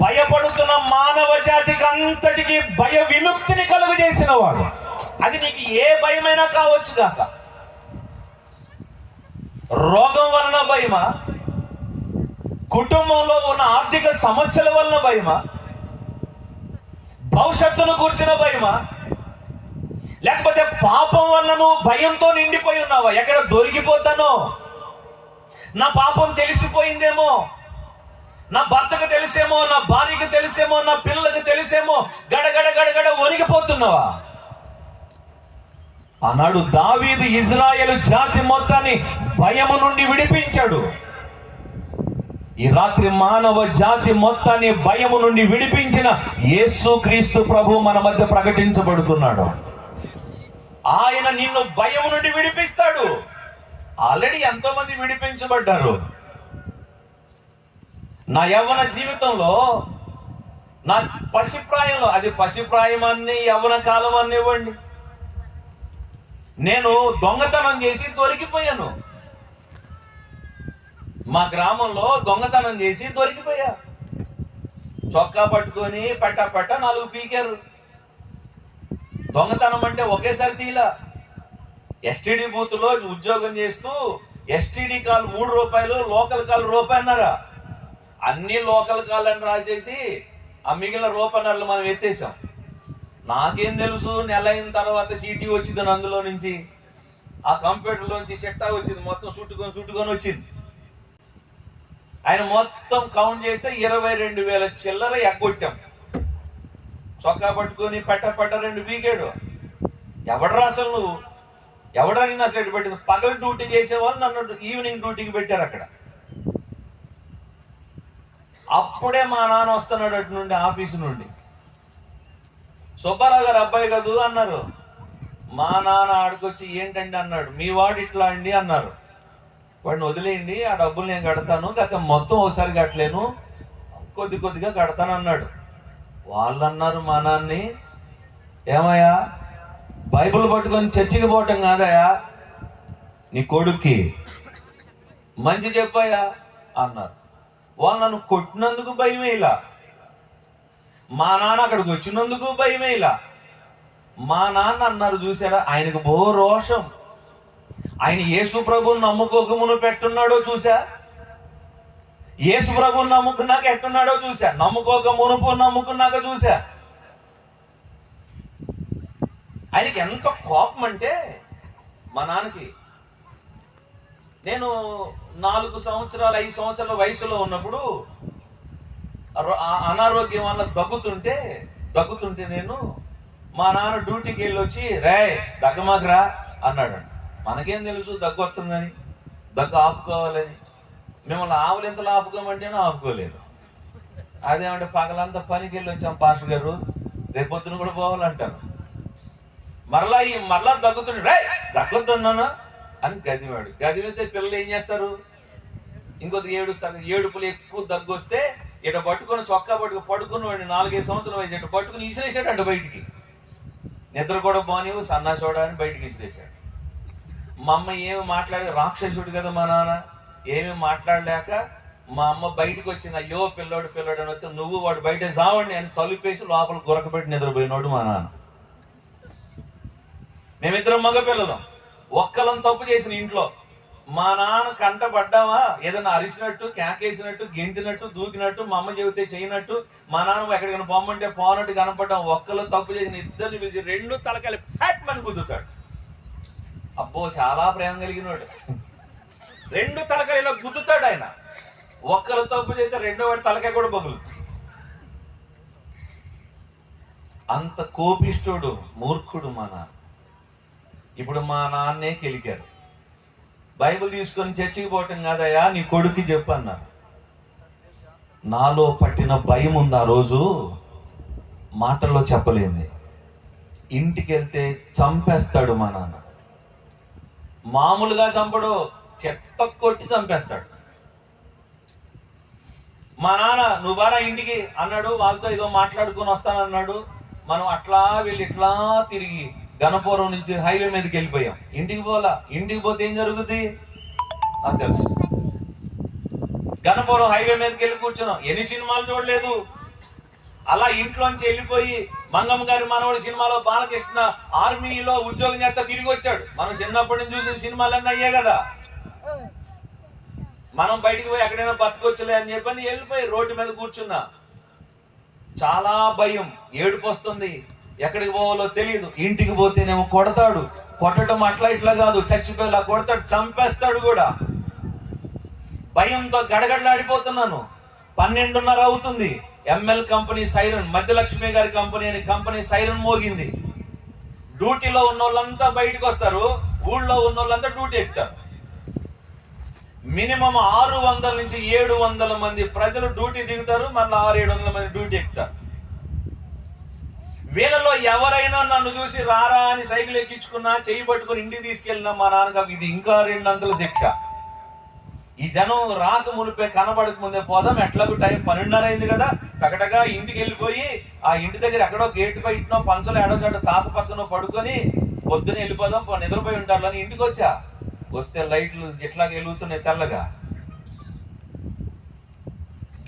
భయపడుతున్న మానవ జాతికి అంతటికి భయ విముక్తిని కలుగజేసిన వాడు. అది నీకు ఏ భయమైనా కావచ్చు కాక. రోగం వలన భయమా, కుటుంబంలో ఉన్న ఆర్థిక సమస్యల వలన భయమా, భవిష్యత్తును కూర్చిన భయమా, లేకపోతే పాపం వల్ల నువ్వు భయంతో నిండిపోయి ఉన్నావా? ఎక్కడ దొరికిపోతానో, నా పాపం తెలిసిపోయిందేమో, నా భర్తకు తెలిసేమో, నా భార్యకు తెలిసేమో, నా పిల్లలకు తెలిసేమో, గడగడ గడగడ ఒరిగిపోతున్నావా? ఆనాడు దావీదు ఇజ్రాయేలు జాతి మొత్తాన్ని భయము నుండి విడిపించాడు. ఈ రాత్రి మానవ జాతి మొత్తాన్ని భయము నుండి విడిపించిన యేసుక్రీస్తు ప్రభు మన మధ్య ప్రకటించబడుతున్నాడు. ఆయన నిన్ను భయము నుండి విడిపిస్తాడు. ఆల్రెడీ ఎంతో మంది విడిపించబడ్డారు. నా యవ్వన జీవితంలో, నా పసిప్రాయంలో, అది పసిప్రాయం అన్ని యవ్వన కాలం అనివ్వండి, నేను దొంగతనం చేసి దొరికిపోయాను. మా గ్రామంలో దొంగతనం చేసి దొరికిపోయా. చొక్కా పట్టుకొని పట్ట 4 పీకారు. దొంగతనం అంటే ఒకేసారి తీలా. ఎస్టీడీ బూత్ లో ఉద్యోగం చేస్తూ ఎస్టీడీ కాల్ 3 రూపాయలు, లోకల్ కాల్ ₹1.5. అన్ని లోకల్ కాల్ అని రాసేసి ఆ మిగిలిన ₹1.5 మనం ఎత్తేసాం. నాకేం తెలుసు, నెల అయిన తర్వాత సీటీ వచ్చిందని అందులో నుంచి, ఆ కంప్యూటర్ లోంచి సెట్టా వచ్చింది, మొత్తం చుట్టుకొని వచ్చింది. ఆయన మొత్తం కౌంట్ చేస్తే 22,000 చిల్లర ఎగ్గొట్టాం. చొక్కా పట్టుకొని పట్ట 2 పీకాడు. ఎవడరా అసలు నువ్వు? ఎవడరా నిన్ను అసలు ఎటు పెట్టింది? పగలు డ్యూటీ చేసేవాళ్ళు నన్ను ఈవినింగ్ డ్యూటీకి పెట్టారు అక్కడ. అప్పుడే మా నాన్న వస్తున్నాడు అటు నుండి, ఆఫీసు నుండి. సుబ్బారావు గారు అబ్బాయి కదూ అన్నారు. మా నాన్న ఆడికొచ్చి ఏంటండి అన్నాడు. మీ వాడు ఇట్లా అండి అన్నారు. వాడిని వదిలేయండి, ఆ డబ్బులు నేను కడతాను, గత మొత్తం ఒకసారి కట్టలేను, కొద్దిగా కడతాను అన్నాడు. వాళ్ళు అన్నారు మా నాన్ని, ఏమయ్యా బైబిల్ పట్టుకొని చర్చికి పోవటం కాదయా, నీ కొడుక్కి మంచి చెప్పాయా అన్నారు. వాళ్ళు నన్ను కొట్టినందుకు భయమేలా, మా నాన్న అక్కడికి వచ్చినందుకు భయమేలా. మా నాన్న అన్నారు చూసారా, ఆయనకు బో రోషం. ఆయన యేసు ప్రభువుని నమ్ముకోకమును పెట్టున్నాడో చూసా, యేసు ప్రభువుని నమ్ముకున్నాక ఎట్టున్నాడో చూసా, నమ్ముకోక మునుపు నమ్ముకున్నాక చూసా. ఆయనకి ఎంత కోపం అంటే, మా నాన్నకి, నేను 4 సంవత్సరాలు 5 సంవత్సరాల వయసులో ఉన్నప్పుడు అనారోగ్యం వల్ల దగ్గుతుంటే నేను, మా నాన్న డ్యూటీకి వెళ్ళి వచ్చి, రే దగ్గమాకరా అన్నాడు. మనకేం తెలుసు దగ్గు వస్తుందని, దగ్గు ఆపుకోవాలని. మిమ్మల్ని ఆవులెంతలో ఆపుకోమంటేనే ఆపుకోలేదు. అదేమంటే పగలంతా పనికి వెళ్ళి వచ్చాం పాస్టర్ గారు, రేపొద్దున కూడా పోవాలంటారు. మరలా దగ్గుతుండే, రే దగ్గొద్దున్నానా అని గదివాడు. గదివితే పిల్లలు ఏం చేస్తారు, ఇంకొద్ది ఏడుస్తారు. ఏడుపులు ఎక్కువ దగ్గు వస్తే ఇట పట్టుకొని చొక్కా పడుకుని వాడిని 4-5 సంవత్సరాల వయసు ఇటు పట్టుకుని ఇసిరేసాడు అంట బయటికి. నిద్ర కూడా బానివ్వు, సన్నాసోడా అని బయటికి ఇసిరేసాడు. మా అమ్మ ఏమి మాట్లాడే, రాక్షసుడు కదా మా నాన్న, ఏమి మాట్లాడలేక మా అమ్మ బయటకు వచ్చింది. అయ్యో పిల్లోడు అని వస్తే, నువ్వు వాడు బయట సావండి అని తలుపేసి లోపల గురకబెట్టి నిద్రపోయినోడు మా నాన్న. మేమిద్దరం మగ పిల్లలం, ఒక్కలం తప్పు చేసిన ఇంట్లో. మా నాన్న కంట పడ్డామా, ఏదైనా అరిసినట్టు, కేకేసినట్టు, గెంతినట్టు, దూకినట్టు, మా అమ్మ చెబితే చేయనట్టు, మా నాన్న ఎక్కడికైనా పొమ్మంటే పోనట్టు కనపడ్డాం. ఒక్కలు తప్పు చేసిన ఇద్దరిని పిలిచి 2 తలకాయలు హ్యాట్ మని గుద్దుతాడు. అబ్బో చాలా ప్రేమ కలిగినోడు. 2 తలకాయలు ఇలా గుద్దుతాడు ఆయన. ఒక్కరు తప్పు చేస్తే 2వ వాడి తలకాయ కూడా బగులు. అంత కోపిష్ఠుడు, మూర్ఖుడు మా నాన్న. ఇప్పుడు మా నాన్నే కెలికారు. బైబిల్ తీసుకొని చర్చికి పోవటం కాదయ్యా, నీ కొడుక్కి చెప్పు అన్నారు. నాలో పట్టిన భయం ఉంది ఆ రోజు, మాటల్లో చెప్పలేంది. ఇంటికి వెళ్తే చంపేస్తాడు మా నాన్న. మామూలుగా చంపడు, చెత్త కొట్టి చంపేస్తాడు. మా నాన్న నువ్వు బారా ఇంటికి అన్నాడు. వాళ్ళతో ఏదో మాట్లాడుకొని వస్తానన్నాడు. మనం అట్లా వెళ్ళి ఇట్లా తిరిగి గణపురం నుంచి హైవే మీదకి వెళ్ళిపోయాం. ఇంటికి పోలా. ఇంటికి పోతే ఏం జరుగుద్ది నాకు తెలుసు. గణపురం హైవే మీదకి వెళ్ళి కూర్చున్నాం. ఎన్ని సినిమాలు చూడలేదు. అలా ఇంట్లోంచి వెళ్ళిపోయి మంగమ్మ గారి మనవడి సినిమాలో బాలకృష్ణ ఆర్మీలో ఉద్యోగం చేస్తా తిరిగి వచ్చాడు. మనం చిన్నప్పటి నుంచి చూసిన సినిమాలన్నీ అయ్యే కదా. మనం బయటికి పోయి ఎక్కడైనా బతకొచ్చులే అని చెప్పని వెళ్ళిపోయి రోడ్డు మీద కూర్చున్నా. చాలా భయం, ఏడుపు వస్తుంది. ఎక్కడికి పోవాలో తెలియదు. ఇంటికి పోతేనేమో కొడతాడు. కొట్టడం అట్లా ఇట్లా కాదు, చచ్చిపోయేలా కొడతాడు, చంపేస్తాడు కూడా. భయంతో గడగడలాడిపోతున్నాను. 12:30 అవుతుంది. ఎంఎల్ కంపెనీ సైరన్, మధ్యలక్ష్మి గారి కంపెనీ సైరన్ మోగింది. డ్యూటీలో ఉన్న వాళ్ళంతా బయటకు వస్తారు, ఊళ్ళో ఉన్న వాళ్ళంతా డ్యూటీ ఎక్కుతారు. మినిమం 600 నుంచి 700 మంది ప్రజలు డ్యూటీ దిగుతారు, మళ్ళీ 600-700 మంది డ్యూటీ ఎక్కుతారు. వీళ్ళలో ఎవరైనా నన్ను చూసి రారా అని సైకిల్ ఎక్కించుకున్నా, చేయి పట్టుకుని ఇంటికి తీసుకెళ్ళినా మా నాన్నగారు ఇది ఇంకా 2 అంతల చెక్క. ఈ జనం రాక మునిపే కనబడక ముందే పోదాం, ఎట్లాగూ టైం 12:30 అయింది కదా, టకటగా ఇంటికి వెళ్ళిపోయి ఆ ఇంటి దగ్గర ఎక్కడో గేటు బయటనో పంచలో ఎడో చాటు తాత పక్కనో పడుకొని పొద్దున వెళ్ళిపోదాం, నిద్రపోయి ఉంటారు అని ఇంటికి వచ్చా. వస్తే లైట్లు ఎట్లాగ వెలుగుతున్నాయి తెల్లగా.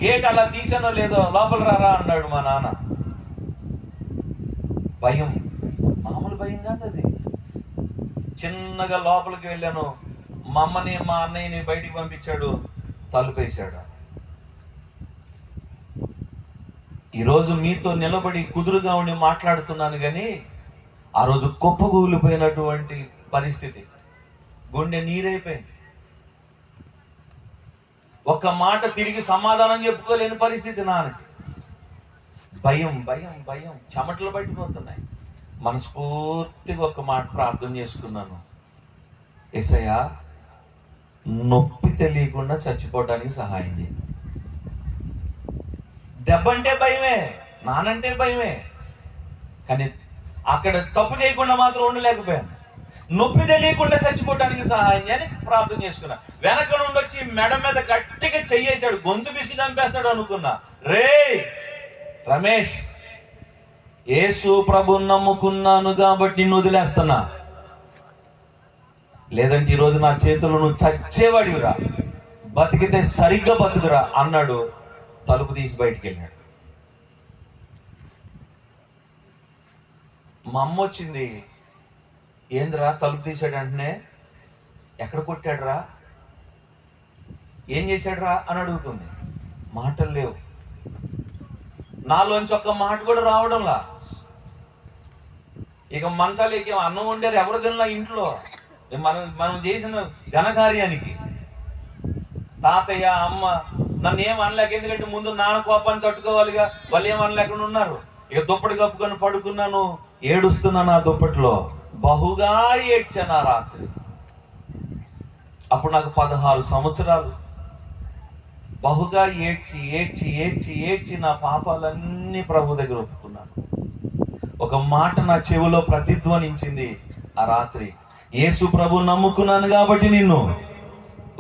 గేట్ అలా తీసానో లేదో, లోపల రారా అన్నాడు మా నాన్న. భయం, మామూలు భయం కాదు అది. చిన్నగా లోపలికి వెళ్ళాను. మా అమ్మని మా అన్నయ్యని బయటికి పంపించాడు, తలుపేశాడు. ఈరోజు మీతో నిలబడి కుదురుగా ఉండి మాట్లాడుతున్నాను కానీ ఆ రోజు కుప్పగూలిపోయినటువంటి పరిస్థితి, గుండె నీరైపోయింది. ఒక్క మాట తిరిగి సమాధానం చెప్పుకోలేని పరిస్థితి నాన్నకి. భయం భయం భయం, చెమటలు పట్టిపోతున్నాయి. మనస్ఫూర్తిగా ఒక మాట ప్రార్థన చేసుకున్నాను, యేసయ్యా నొప్పి తెలియకుండా చచ్చిపోవడానికి సహాయం చేయి. దెబ్బంటే భయమే, నానంటే భయమే, కానీ అక్కడ తప్పు చేయకుండా మాత్రం ఉండలేకపోయాను. నొప్పి తెలియకుండా చచ్చిపోవడానికి సహాయం చేయని ప్రార్థన చేసుకున్నా. వెనక నుండి వచ్చి మెడ మీద గట్టిగా చెయ్యేశాడు, గొంతు పిసికి చంపేస్తాడు అనుకున్నా. రే రమేష్, యేసు ప్రభుని నమ్ముకున్నాను కాబట్టి నిన్ను వదిలేస్తున్నా, లేదంటే ఈరోజు నా చేతుల్లో నువ్వు చచ్చేవాడివిరా, బతికితే సరిగ్గా బతుకురా అన్నాడు. తలుపు తీసి బయటికి వెళ్ళాడు. మా అమ్మ వచ్చింది, ఏందిరా తలుపు తీసాడు అంటనే, ఎక్కడ కొట్టాడురా, ఏం చేశాడురా అని అడుగుతుంది. మాటలు లేవు, నాలోంచి ఒక్క మాట కూడా రావడంలా. ఇక మంచాలకి అన్నం వండారు, ఎవరు తినలా ఇంట్లో. మనం చేసిన ఘనకార్యానికి తాతయ్య అమ్మ నన్ను ఏం అనలేక, ఎందుకంటే ముందు నాన్న కోపాన్ని తట్టుకోవాలిగా, వాళ్ళు ఏం అనలేకుండా ఉన్నారు. ఇక దుప్పటి కప్పుకొని పడుకున్నాను, ఏడుస్తున్నాను. ఆ దుప్పటిలో బహుగా ఏడ్చాను ఆ రాత్రి. అప్పుడు నాకు 16 సంవత్సరాలు. బహుగా ఏడ్చి ఏడ్చి ఏడ్చి ఏడ్చి నా పాపాలన్నీ ప్రభు దగ్గర ఒప్పుకున్నాను. ఒక మాట నా చెవిలో ప్రతిధ్వనించింది ఆ రాత్రి, యేసు ప్రభు నమ్ముకున్నాను కాబట్టి నిన్ను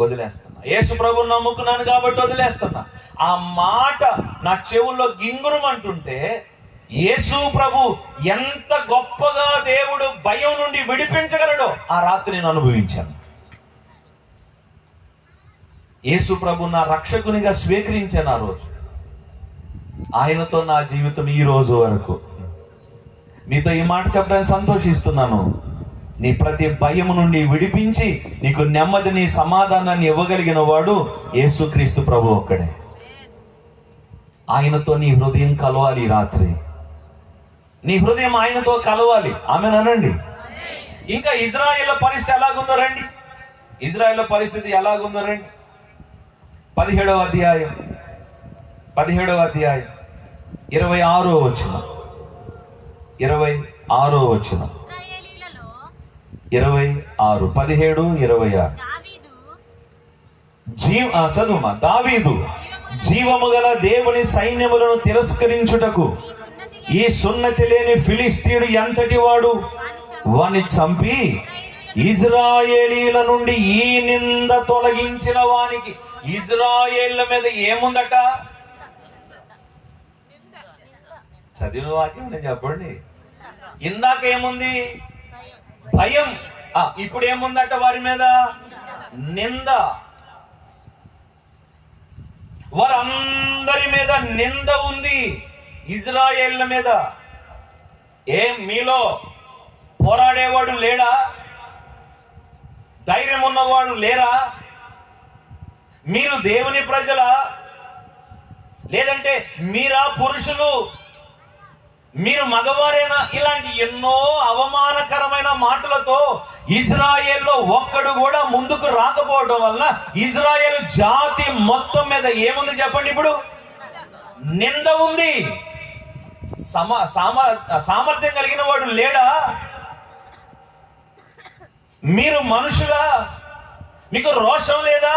వదిలేస్తున్నా, యేసు ప్రభు నమ్ముకున్నాను కాబట్టి వదిలేస్తున్నా. ఆ మాట నా చెవుల్లో గింగురమంటుంటే యేసు ప్రభు ఎంత గొప్పగా దేవుడు భయం నుండి విడిపించగలడో ఆ రాత్రి నేను అనుభవించాను. యేసు ప్రభు నా రక్షకునిగా స్వీకరించాను ఆ రోజు. ఆయనతో నా జీవితం ఈ రోజు వరకు. నీతో ఈ మాట చెప్పడానికి సంతోషిస్తున్నాను. నీ ప్రతి భయం నుండి విడిపించి నీకు నెమ్మదిని సమాధానాన్ని ఇవ్వగలిగిన వాడు యేసుక్రీస్తు ప్రభు ఒక్కడే. ఆయనతో నీ హృదయం కలవాలి. రాత్రి నీ హృదయం ఆయనతో కలవాలి. ఆమేనండి. ఇంకా ఇజ్రాయేల్ పరిస్థితి ఎలాగుందో రండి. ఇజ్రాయేల్ పరిస్థితి ఎలాగుందో రండి. 17వ అధ్యాయం 26వ వచనం, 26వ వచనం, 26, 17, 26. చదువుమా. దావీదు జీవము గల దేవుని సైన్యములను తిరస్కరించుటకు ఈ సున్నతి లేని ఫిలిస్తీయుడు ఎంతటి వాడు, వాని చంపి ఇజ్రాయేలీల నుండి ఈ నింద తొలగించిన వానికి. ఇజ్రాయేళ్ల మీద ఏముందట? చదివిన వాక్యం చెప్పండి. ఇందాక ఏముంది? భయం. ఇప్పుడు ఏముందట వారి మీద? నింద. వారందరి మీద నింద ఉంది, ఇజ్రాయేళ్ల మీద. ఏం మీలో పోరాడేవాడు లేడా? ధైర్యం ఉన్నవాడు లేరా? మీరు దేవుని ప్రజలా? లేదంటే మీరా పురుషులు? మీరు మగవారేనా? ఇలాంటి ఎన్నో అవమానకరమైన మాటలతో ఇజ్రాయేల్లో ఒక్కడు కూడా ముందుకు రాకపోవడం వలన ఇజ్రాయేల్ జాతి మొత్తం మీద ఏముంది చెప్పండి? ఇప్పుడు నింద ఉంది. సామర్థ్యం కలిగిన వాడు లేడా? మీరు మనుషులా? మీకు రోషం లేదా?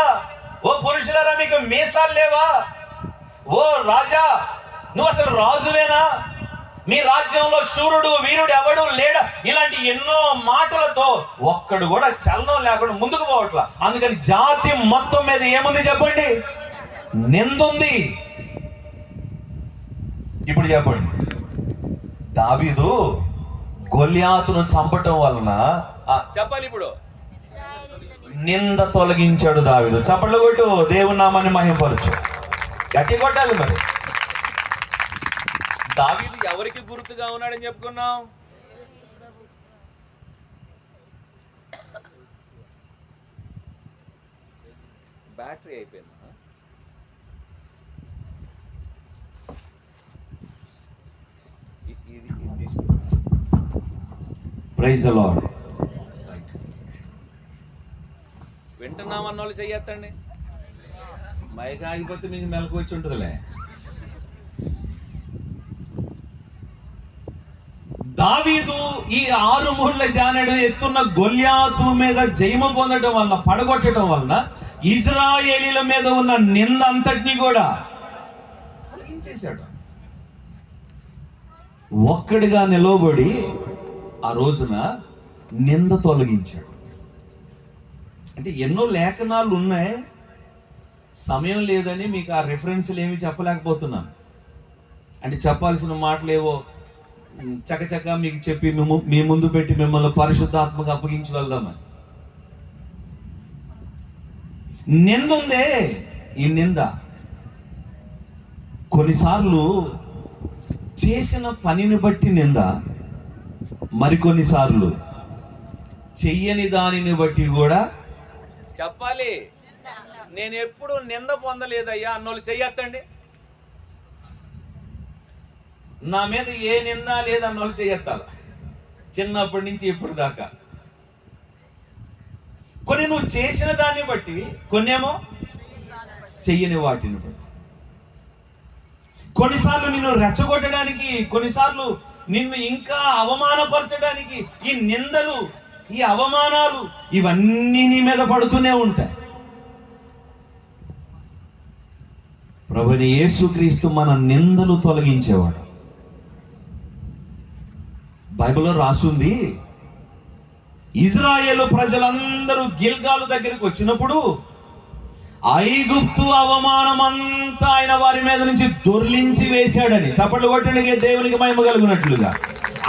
ఓ పురుషులారా, మీకు మీసాలు లేవా? ఓ రాజా, నువ్వు అసలు రాజువేనా? మీ రాజ్యంలో శూరుడు వీరుడు ఎవడు లేడా? ఇలాంటి ఎన్నో మాటలతో ఒక్కడు కూడా చలనం లేకుండా ముందుకు పోవట్లా. అందుకని జాతి మొత్తం మీద ఏముంది చెప్పండి? నిందుంది. ఇప్పుడు చెప్పండి, దావీదు గొల్యాతును చంపటం వలన చెప్పాలి ఇప్పుడు నింద తొలగించాడు దావీదు. చప్పట్లు కొట్టు, దేవుని నామాన్ని మహిమపరచు. గట్టి కొట్టాలి. మరి దావీదు ఎవరికి గుర్తుగా ఉన్నాడని చెప్పుకున్నాం? బ్యాటరీ అయిపోయింది. Praise the lord. వింటున్నామన్న వాళ్ళు చెయ్యొద్దండి. మైక్ ఆగిపోతే మీకు మెలకు వచ్చి ఉంటుందిలే. దావీదు ఈ 6 ముళ్ళ జానెడు ఎత్తున్న గొల్యాతు మీద జయము పొందడం వలన, పడగొట్టడం వలన ఇజ్రాయేలీల మీద ఉన్న నింద అంతటినీ కూడా తొలగించేశాడు. ఒక్కడిగా నిలవబడి ఆ రోజున నింద తొలగించాడు. అంటే ఎన్నో లేఖనాలు ఉన్నాయి, సమయం లేదని మీకు ఆ రెఫరెన్స్లు ఏమి చెప్పలేకపోతున్నాను. అంటే చెప్పాల్సిన మాటలు ఏవో చకచక మీకు చెప్పి మీ ముందు పెట్టి మిమ్మల్ని పరిశుద్ధాత్మకు అప్పగించి వెళ్దామని. నింద ఉందే, ఈ నింద కొన్నిసార్లు చేసిన పనిని బట్టి నింద, మరికొన్నిసార్లు చెయ్యని దానిని బట్టి కూడా చెప్పాలి. నేను ఎప్పుడు నింద పొందలేదయ్యా అన్నోళ్ళు చెయ్యొద్దండి. నా మీద ఏ నింద లేదన్న వాళ్ళు చేయెత్తాలి, చిన్నప్పటి నుంచి ఇప్పుడు దాకా. కొన్ని నువ్వు చేసిన దాన్ని బట్టి, కొన్నేమో చెయ్యని వాటిని బట్టి. కొన్నిసార్లు నిన్ను రెచ్చగొట్టడానికి, కొన్నిసార్లు నిన్ను ఇంకా అవమానపరచడానికి ఈ నిందలు, ఈ అవమానాలు ఇవన్నీ నీ మీద పడుతూనే ఉంటాయి. ప్రభుని యేసుక్రీస్తు మన నిందలు తొలగించేవాడు. బైబిల్లో రాసుంది, ఇజ్రాయేలు ప్రజలందరూ గిల్గాలు దగ్గరికి వచ్చినప్పుడు ఐగుప్తు అవమానం అంతా ఆయన వారి మీద నుంచి దొర్లించి వేశాడని. చప్పట్లు కొట్టడానికి దేవునికి మహిమ కలుగునట్లుగా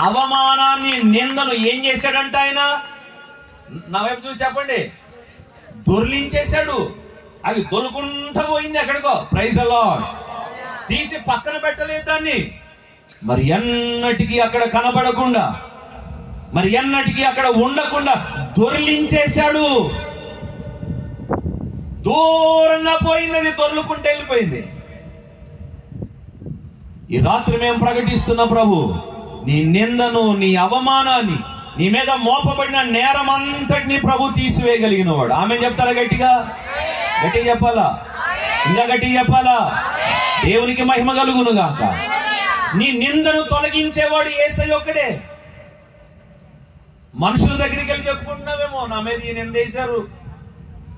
అవమానాన్ని, నిందను ఏం చేశాడంట ఆయన? నా వైపు చూసి చెప్పండి. దొర్లించేశాడు. అది దొరుకుంటూ పోయింది ఎక్కడికో. Praise the lord. తీసి పక్కన పెట్టలేదు దాన్ని. మరి ఎన్నటికీ అక్కడ కనబడకుండా, మరి ఎన్నటికీ అక్కడ ఉండకుండా దొర్లించేశాడు. దూరంగా పోయినది, దొర్లుకుంటే వెళ్ళిపోయింది. ఈ రాత్రి మేము ప్రకటిస్తున్న ప్రభు, నీ నిందను, నీ అవమానాన్ని, నీ మీద మోపబడిన నేరం అంతటిని ప్రభు తీసివేయగలిగిన వాడు. ఆమె చెప్తారా? గట్టిగా గట్టిగా చెప్పాలా? ఇంకా గట్టిగా చెప్పాలా? దేవునికి మహిమ కలుగును గాక. నీ నిందను తొలగించేవాడు యేసయ్య ఒక్కడే. మనుషుల దగ్గరికి వెళ్ళి చెప్పుకుంటున్నావేమో, నా మీద ఈ నింద వేశారు,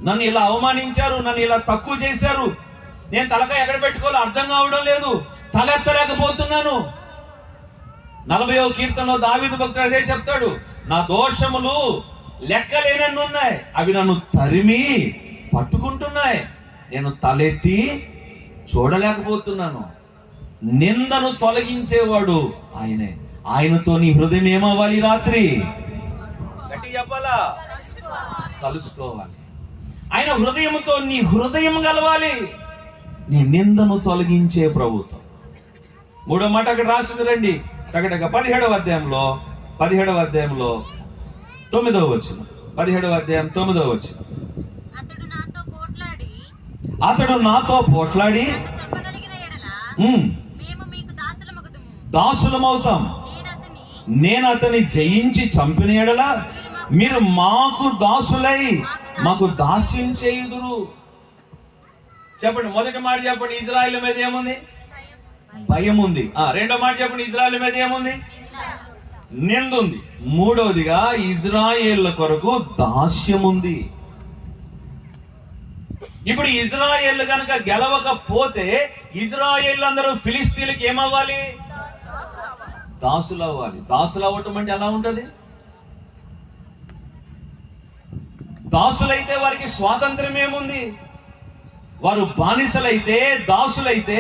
నన్ను ఇలా అవమానించారు, నన్ను ఇలా తక్కువ చేశారు, నేను తలకాయ ఎక్కడ పెట్టుకోవాలో అర్థం కావడం లేదు, తలెత్తలేకపోతున్నాను. 40వ కీర్తనలో దావీదు భక్తుడు అదే చెప్తాడు, నా దోషములు లెక్కలేనన్ని ఉన్నాయి, అవి నన్ను తరిమి పట్టుకుంటున్నాయి, నేను తలెత్తి చూడలేకపోతున్నాను. నిందను తొలగించేవాడు ఆయనే. ఆయనతో నీ హృదయం ఏమవ్వాలి? రాత్రి గట్టి చెప్పాలా? కలుసుకోవాలి. ఆయన హృదయంతో నీ హృదయం కలవాలి. నీ నిందను తొలగించే ప్రభుత్వం. 3వ మాట అక్కడ రాసింది రండి. టగటగ 17వ అధ్యాయంలో 9వ వచనం. 17వ అధ్యాయం 9వ వచనం. అతడు నాతో పోట్లాడి దాసులమవుతాం, నేను అతని జయించి చంపిన ఎడల మీరు మాకు దాసులై మాకు దాస్యం చేయుదురు. చెప్పండి, మొదటి మాట చెప్పండి, ఇజ్రాయేల్ మీద ఏముంది? భయం ఉంది. రెండో మాట చెప్పండి, ఇజ్రాయేల్ మీద ఏముంది? నింద ఉంది. మూడవదిగా ఇజ్రాయేళ్ల కొరకు దాస్యం ఉంది. ఇప్పుడు ఇజ్రాయేల్ కనుక గెలవకపోతే ఇజ్రాయేల్ అందరూ ఫిలిస్తీన్లకి ఏమవ్వాలి? దాసులు అవ్వాలి. దాసులు అవ్వటం అంటే ఎలా ఉంటది? దాసులైతే వారికి స్వాతంత్రం ఏముంది? వారు బానిసలైతే, దాసులైతే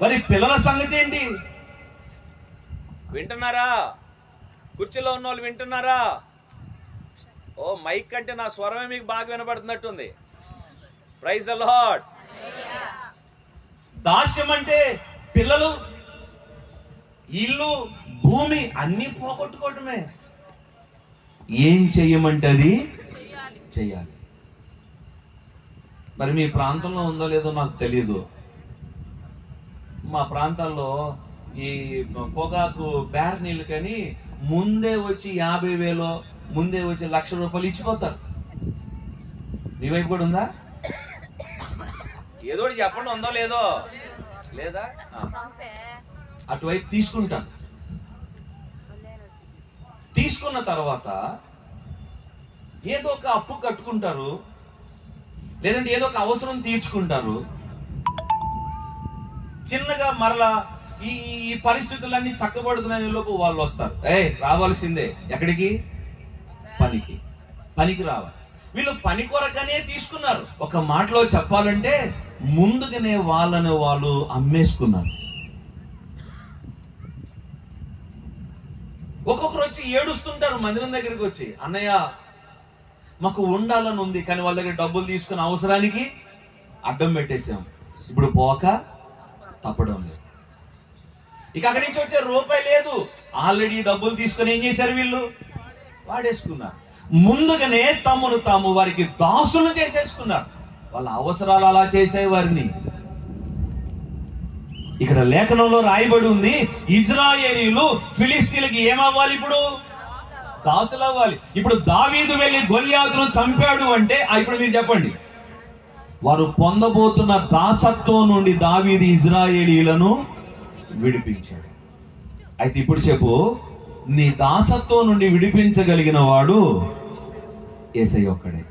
వారి పిల్లల సంగతి ఏంటి? వింటున్నారా? కుర్చీలో ఉన్న వాళ్ళు వింటున్నారా? ఓ, మైక్ కంటే నా స్వరమే మీకు బాగా వినబడుతున్నట్టుంది. Praise the lord. దాస్యం అంటే పిల్లలు, ఇల్లు, భూమి అన్ని పోగొట్టుకోవటమే. ఏం చెయ్యమంటది? చెయ్యాలి. మరి మీ ప్రాంతంలో ఉందో లేదో నాకు తెలియదు. మా ప్రాంతాల్లో ఈ పొగాకు బేర్ నీళ్ళు కానీ ముందే వచ్చి 50,000 ముందే వచ్చి ₹1,00,000 ఇచ్చిపోతారు. మీ వైపు కూడా ఉందా? ఏదో చెప్పండి, ఉందో లేదో? లేదా? అటువైపు తీసుకుంటాను. తీసుకున్న తర్వాత ఏదో ఒక అప్పు కట్టుకుంటారు, లేదంటే ఏదో ఒక అవసరం తీర్చుకుంటారు. చిన్నగా మరలా ఈ పరిస్థితులన్నీ చక్కబడుతున్నాయి లోపు వాళ్ళు వస్తారు. రావాల్సిందే. ఎక్కడికి? పనికి. పనికి రావాలి. వీళ్ళు పని కొరకనే తీసుకున్నారు. ఒక మాటలో చెప్పాలంటే ముందుగానే వాళ్ళని వాళ్ళు అమ్మేసుకున్నారు. ఒక్కొక్కరు వచ్చి ఏడుస్తుంటారు మందిరం దగ్గరికి వచ్చి, అన్నయ్య మాకు ఉండాలని ఉంది, కానీ వాళ్ళ దగ్గర డబ్బులు తీసుకుని అవసరానికి అడ్డం పెట్టేసాం, ఇప్పుడు పోక తప్పడం లేదు. ఇక అక్కడి నుంచి వచ్చే రూపాయి లేదు. ఆల్రెడీ డబ్బులు తీసుకొని ఏం చేశారు? వీళ్ళు వాడేసుకున్నారు. ముందుగానే తమను తాము వారికి దాసులు చేసేసుకున్నారు. వాళ్ళ అవసరాలు అలా చేసే వారిని. ఇక్కడ లేఖనంలో రాయబడి ఉంది, ఇజ్రాయేలీలు ఫిలిస్తీన్లకి ఏమవ్వాలి? ఇప్పుడు దాసులు అవ్వాలి. ఇప్పుడు దావీదు వెళ్ళి గొలియాతును చంపాడు అంటే ఇప్పుడు మీరు చెప్పండి, వారు పొందబోతున్న దాసత్వం నుండి దావీదు ఇజ్రాయేలీలను విడిపించాడు. అయితే ఇప్పుడు చెప్పు, నీ దాసత్వం నుండి విడిపించగలిగిన వాడు యేసయ్య ఒక్కడే.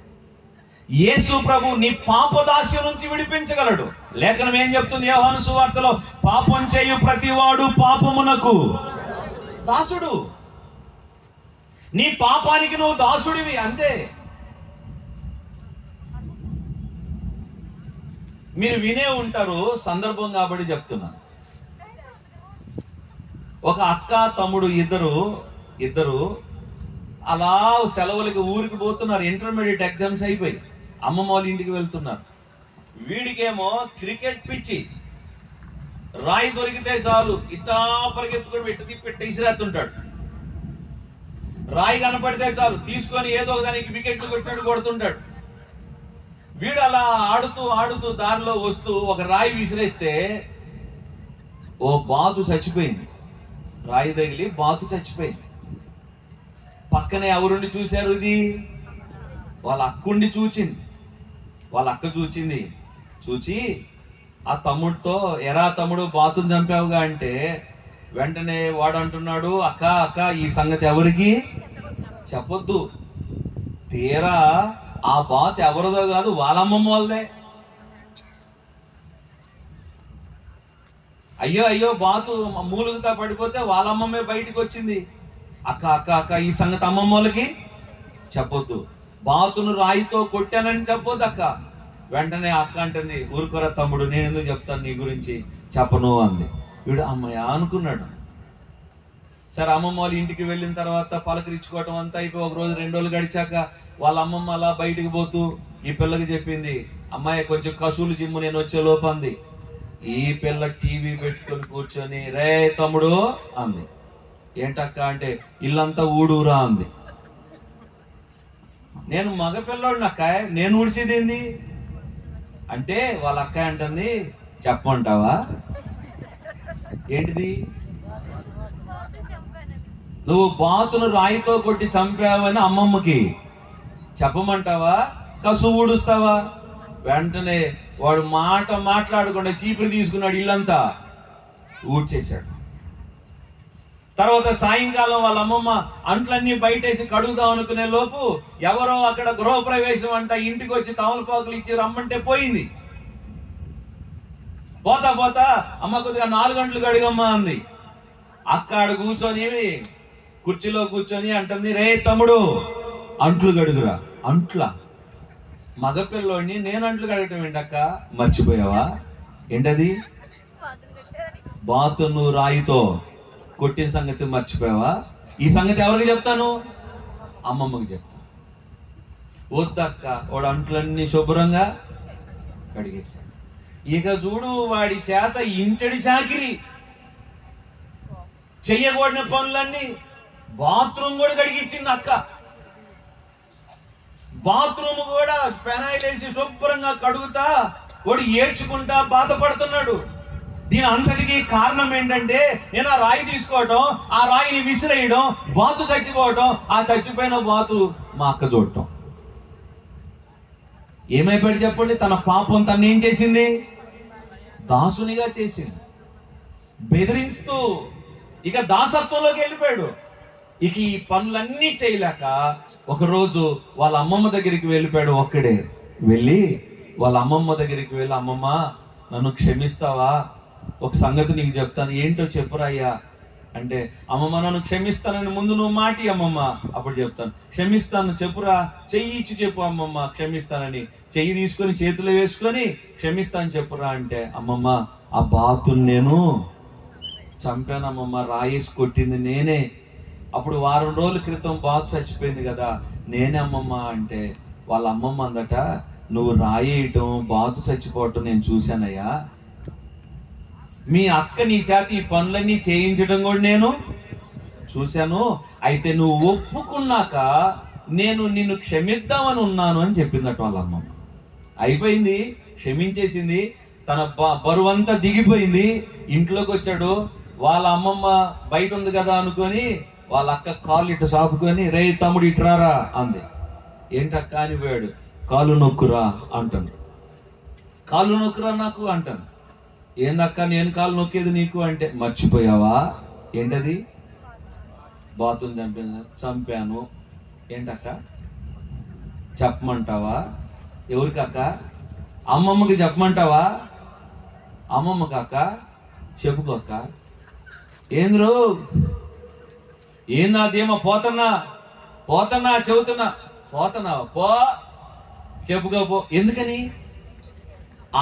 యేసు ప్రభు నీ పాపదాస్యం నుంచి విడిపించగలడు. లేఖనం ఏం చెప్తుంది? యోహాను సువార్తలో, పాపం చేయు ప్రతివాడు పాపమునకు దాసుడు. నీ పాపానికి నువ్వు దాసుడివి, అంతే. మీరు వినే ఉంటారు, సందర్భం కాబట్టి చెప్తున్నా. ఒక అక్క తమ్ముడు ఇద్దరు అలా సెలవులకి ఊరికి పోతున్నారు. ఇంటర్మీడియట్ ఎగ్జామ్స్ అయిపోయి అమ్మమ్మ వాళ్ళ ఇంటికి వెళ్తున్నారు. వీడికేమో క్రికెట్ పిచ్చి. రాయి దొరికితే చాలు ఇట్టా పరిగెత్తుకొని పెట్టి ఇసిరేస్తుంటాడు. రాయి కనపడితే చాలు తీసుకొని ఏదో దానికి వికెట్లు కొడుతుంటాడు. వీడు అలా ఆడుతూ దారిలో వస్తూ ఒక రాయి విసిరేస్తే ఓ బాతు చచ్చిపోయింది. రాయి తగిలి బాతు చచ్చిపోయింది. పక్కనే ఎవరుండి చూశారు? ఇది వాళ్ళ అక్కుండి చూచింది. వాళ్ళ అక్క చూచి ఆ తమ్ముడితో, ఎరా తమ్ముడు బాతుని చంపావుగా అంటే, వెంటనే వాడు అంటున్నాడు, అక్క ఈ సంగతి ఎవరికి చెప్పొద్దు. తీరా ఆ బాతు ఎవరిదో కాదు, వాళ్ళమ్మమ్మ వాళ్ళదే. అయ్యో బాతు మూలుగుతా పడిపోతే వాళ్ళమ్మమ్మే బయటికి వచ్చింది. అక్క ఈ సంగతి అమ్మమ్మ వాళ్ళకి చెప్పొద్దు. బాతును రాయితో కొట్టానని చెప్పొద్దు అక్క. వెంటనే అక్క అంటుంది, ఊరుకోరా తమ్ముడు, నేను ఎందుకు చెప్తాను నీ గురించి, చెప్పను అంది. వీడు అమ్మయ్య అనుకున్నాడు. సరే అమ్మమ్మ వాళ్ళ ఇంటికి వెళ్ళిన తర్వాత పలకరించుకోవటం అంతా అయిపోయి ఒక రోజు 2 రోజులు గడిచాక వాళ్ళ అమ్మమ్మ అలా బయటికి పోతూ ఈ పిల్లకి చెప్పింది, అమ్మాయి కొంచెం కసులు జిమ్ము నేను వచ్చే లోపంది. ఈ పిల్ల టీవీ పెట్టుకొని కూర్చొని, రే తమ్ముడు అంది. ఏంటక్క అంటే, ఇల్లంతా ఊడూరా అంది. నేను మగపిల్లోడిని అక్క, నేను ఊడ్చేది ఏంది అంటే, వాళ్ళ అక్క అంటుంది, చెప్పమంటావా ఏంటిది? నువ్వు బాతును రాయితో కొట్టి చంపావని అమ్మమ్మకి చెప్పమంటావా, కసు ఊడుస్తావా? వెంటనే వాడు మాట్లాడకుండా చీపురు తీసుకున్నాడు, ఇల్లంతా ఊడ్చేశాడు. తర్వాత సాయంకాలం వాళ్ళ అమ్మమ్మ అంట్లన్నీ బయటేసి కడుగుదాం అనుకునే లోపు ఎవరో అక్కడ గృహప్రవేశం అంట, ఇంటికి వచ్చి తమలపాకులు ఇచ్చి రమ్మంటే పోయింది. పోతా పోతా అమ్మ కొద్దిగా 4 గంటలు కడుగమ్మా అంది. అక్కడ కూర్చొని కుర్చీలో కూర్చొని అంటుంది, రే తమ్ముడు అంట్లు గడుగురా. అంట్ల మగపిల్లోడిని నేను అంట్లు కడగటం ఏంటక్క, మర్చిపోయావా? ఏంటది? బాతును రాయితో కొట్టిన సంగతి మర్చిపోయావా? ఈ సంగతి ఎవరికి చెప్తాను? అమ్మమ్మకి చెప్తాను. వద్దక్క, వాడు అంట్లన్నీ శుభ్రంగా కడిగేశాడు. ఇక చూడు, వాడి చేత ఇంటడి చాకిరి, చెయ్యకూడని పనులన్నీ. బాత్రూమ్ కూడా కడిగిచ్చింది అక్క. బాత్రూమ్ కూడా పెనాయిల్ వేసి శుభ్రంగా కడుగుతా వాడు ఏడ్చుకుంటా బాధపడుతున్నాడు. దీని అంతటికి కారణం ఏంటంటే, నేను ఆ రాయి తీసుకోవటం, ఆ రాయిని విసిరేయడం, బాతు చచ్చిపోవటం, ఆ చచ్చిపోయిన బాతు మా అక్క చూడటం. ఏమైపోయాడు చెప్పండి? తన పాపం తను ఏం చేసింది? దాసునిగా చేసింది, బెదిరిస్తూ ఇక దాసత్వంలోకి వెళ్ళిపోయాడు. ఇక ఈ పనులన్నీ చేయలేక ఒకరోజు వాళ్ళ అమ్మమ్మ దగ్గరికి వెళ్ళిపోయాడు. ఒక్కడే వెళ్ళి వాళ్ళ అమ్మమ్మ దగ్గరికి వెళ్ళి, అమ్మమ్మ నన్ను క్షమిస్తావా? ఒక సంగతి నీకు చెప్తాను, ఏంటో చెప్పురాయ్యా అంటే, అమ్మమ్మ నన్ను క్షమిస్తానని ముందు నువ్వు మాటి అమ్మమ్మ, అప్పుడు చెప్తాను. క్షమిస్తాను చెప్పురా, చెయ్యి ఇచ్చి చెప్పు అమ్మమ్మ క్షమిస్తానని. చెయ్యి తీసుకొని చేతిలో వేసుకొని క్షమిస్తాను చెప్పురా అంటే, అమ్మమ్మ ఆ బాతుని నేను చంపానమ్మమ్మ, రాయేసి కొట్టింది నేనే. అప్పుడు 1 వారం రోజుల క్రితం బాతు చచ్చిపోయింది కదా, నేనే అమ్మమ్మ అంటే, వాళ్ళ అమ్మమ్మ అందట, నువ్వు రాయేయటం బాతు చచ్చిపోవటం నేను చూశానయ్యా, మీ అక్క నీ చేత ఈ పనులన్నీ చేయించడం కూడా నేను చూశాను. అయితే నువ్వు ఒప్పుకున్నాక నేను నిన్ను క్షమిద్దామని ఉన్నాను అని చెప్పిందట వాళ్ళ అమ్మమ్మ. అయిపోయింది, క్షమించేసింది, తన బరువంతా దిగిపోయింది. ఇంట్లోకి వచ్చాడు. వాళ్ళ అమ్మమ్మ బయట ఉంది కదా అనుకొని వాళ్ళ అక్క కాళ్ళు ఇటు సాపుకొని, రే తమ్ముడు ఇటురారా అంది. ఏంటక్క అని పోయాడు. కాలు నొక్కురా అంటాను. కాలు నొక్కురా నాకు అంటాను. ఏందక్క నేను కాలు నొక్కేది నీకు అంటే, మర్చిపోయావా? ఏంటది? బాతుని చంపాను. ఏంటక్క చెప్పమంటావా? ఎవరికక్క? అమ్మమ్మకి చెప్పమంటావా? అమ్మమ్మకి అక్క చెప్పుకోక్క. ఏంద్రు ఏందాదేమో పోతన్నా చెబుతున్నా, పోతున్నావా? పో చెప్పుకోపో. ఎందుకని?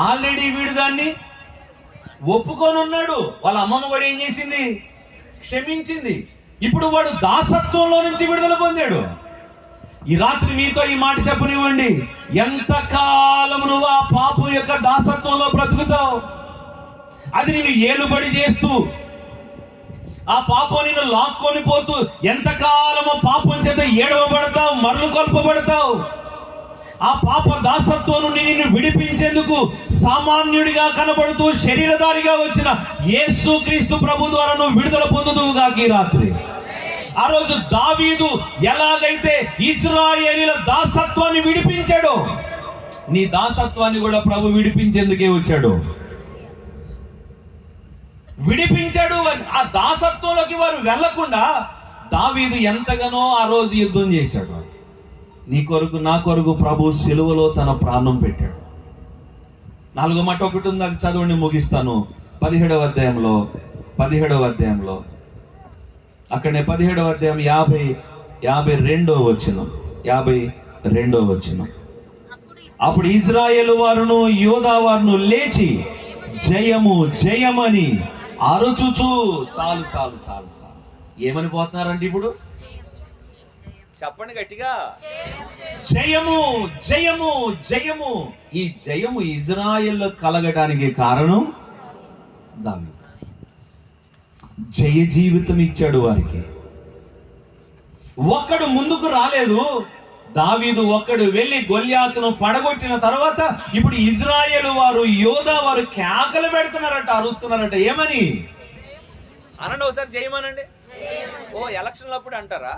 ఆల్రెడీ వీడు దాన్ని ఒప్పుకొని ఉన్నాడు. వాళ్ళ అమ్మమ్మ కూడా ఏం చేసింది? క్షమించింది. ఇప్పుడు వాడు దాసత్వంలో నుంచి విడుదల పొందాడు. ఈ రాత్రి మీతో ఈ మాట చెప్పనివ్వండి, ఎంతకాలం నువ్వు ఆ పాపం యొక్క దాసత్వంలో బ్రతుకుతావు? అది నేను ఏలుబడి చేస్తూ, ఆ పాపం నిన్ను లాక్కొని పోతూ ఎంతకాలము పాపం చేత ఏడవబడతావు, మరలు కొల్పబడతావు. ఆ పాప దాసత్వం నుండి నిన్ను విడిపించేందుకు సామాన్యుడిగా కనబడుతూ శరీరధారిగా వచ్చిన యేసుక్రీస్తు ప్రభు ద్వారా నువ్వు విడుదల పొందుదువుగా ఈ రాత్రి. ఆ రోజు దావీదు ఎలాగైతే ఇశ్రాయేలీయుల దాసత్వాన్ని విడిపించాడో, నీ దాసత్వాన్ని కూడా ప్రభు విడిపించేందుకే వచ్చాడు. విడిపించాడు. ఆ దాసత్వంలోకి వారు వెళ్లకుండా దావీదు ఎంతగానో ఆ రోజు యుద్ధం చేశాడు. నీ కొరకు నా కొరకు ప్రభు సిలువలో తన ప్రాణం పెట్టాడు. 4వ మాట ఒకటి ఉంది, అది చదవండి ముగిస్తాను. 17వ అధ్యాయంలో అక్కడనే 17వ అధ్యాయం 52వ వచనం. అప్పుడు ఇశ్రాయేలు వారును యూదా వారును లేచి జయము జయమని అరుచుచు, చాలు చాలు చాలు చాలు, ఏమని పోతున్నారంటే ఇప్పుడు చెప్పండి గట్టిగా, జయము జయము జయము. ఈ జయము ఇజ్రాయెల్లో కలగడానికి కారణం దావీదు. జయ జీవితం ఇచ్చాడు వారికి. ఒక్కడు ముందుకు రాలేదు. దావీదు ఒక్కడు వెళ్ళి గొల్యాతును పడగొట్టిన తర్వాత ఇప్పుడు ఇజ్రాయేలు వారు యోధా వారు కేకలు పెడుతున్నారట, అరుస్తున్నారట. ఏమని? అనండి ఒకసారి జయమనండి. ఓ ఎలక్షన్లు అప్పుడు అంటారా?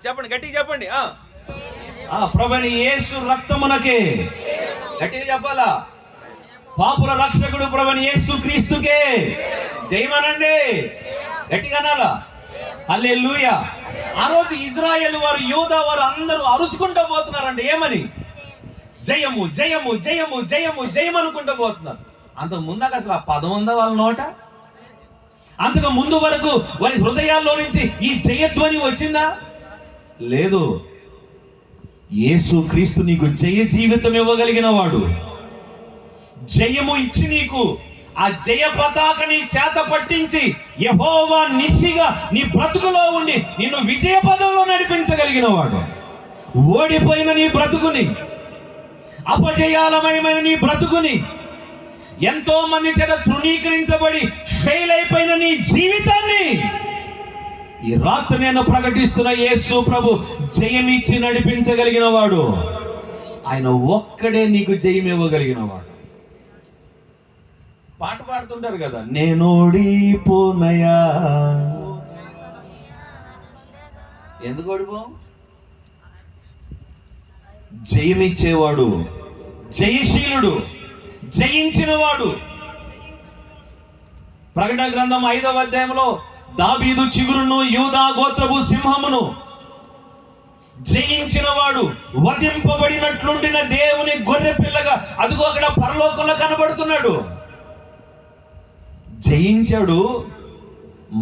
చెప్పండి, గట్టిగా చెప్పండి. ప్రభువైన యేసు రక్తమునకే. గట్టిగా చెప్పాలా? పాపుల రక్షకుడు ప్రభువైన యేసు క్రీస్తుకే జయమనండి. గట్టిగా అనాలా? హల్లెలూయా. ఆ రోజు ఇజ్రాయేల్ వారు, యూదా వారు అందరూ అరుచుకుంటూ పోతున్నారండి. ఏమని? జయము జయము జయము జయము జయం అనుకుంటూ పోతున్నారు. అంతకు ముందాక అసలు ఆ పదం ఉందా వాళ్ళ నోట? అంతకు ముందు వరకు వారి హృదయాల్లో నుంచి ఈ జయధ్వని వచ్చిందా? లేదు. యేసు క్రీస్తు నీకు జయ జీవితం ఇవ్వగలిగిన వాడు. జయము ఇచ్చి నీకు ఆ జయ పతాకని చేత పట్టించి యెహోవా నిస్సిగా నీ బ్రతుకులో ఉండి నిన్ను విజయ పదంలో నడిపించగలిగిన వాడు. ఓడిపోయిన నీ బ్రతుకుని, అపజయాలమయమైన నీ బ్రతుకుని, ఎంతో మంది చేత తృణీకరించబడి ఫెయిల్ అయిపోయిన నీ జీవితాన్ని ఈ రాత్రి నేను ప్రకటిస్తున్న యేసు ప్రభు జయమిచ్చి నడిపించగలిగిన వాడు. ఆయన ఒక్కడే నీకు జయం ఇవ్వగలిగిన వాడు. పాట పాడుతుంటారు కదా, నేను ఓడిపోనయా. ఎందుకు ఓడిపో? జయమిచ్చేవాడు, జయశీలుడు, జయించిన వాడు. ప్రకటన గ్రంథం 5వ అధ్యాయంలో దావీదు చిగురును, యూదా గోత్రపు సింహమును జయించిన వాడు, వధింపబడినట్లుండిన దేవుని గొర్రె పిల్లగా అదిగో అక్కడ పరలోకంలో కనబడుతున్నాడు. జయించాడు,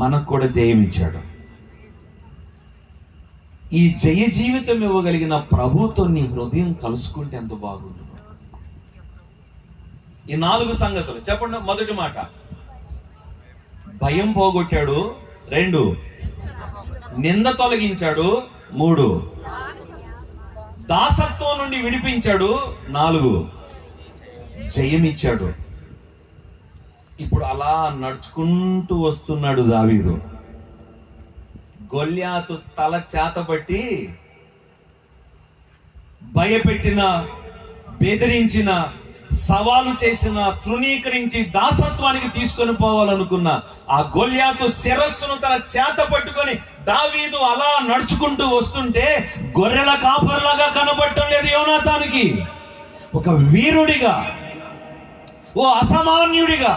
మనకు కూడా జయమిచ్చాడు. ఈ జయ జీవితం ఇవ్వగలిగిన ప్రభుతో నీ హృదయం కలుసుకుంటే ఎంత బాగుండు. ఈ 4 సంగతులు చెప్పండి. మొదటి మాట, భయం పోగొట్టాడు. 2, నింద తొలగించాడు. 3, దాసత్వం నుండి విడిపించాడు. 4, జయమిచ్చాడు. ఇప్పుడు అలా నడుచుకుంటూ వస్తున్నాడు దావీదు. గొల్యాతు తల చేతబట్టి భయపెట్టిన, బెదిరించిన, సవాలు చేసిన, తృణీకరించి దాసత్వానికి తీసుకొని పోవాలనుకున్న ఆ గొల్యాతు శిరస్సును తన చేత పట్టుకొని దావీదు అలా నడుచుకుంటూ వస్తుంటే గొర్రెల కాపర్లాగా కనబడటం లేదు యోనాతానుకి. ఒక వీరుడిగా, ఓ అసామాన్యుడిగా,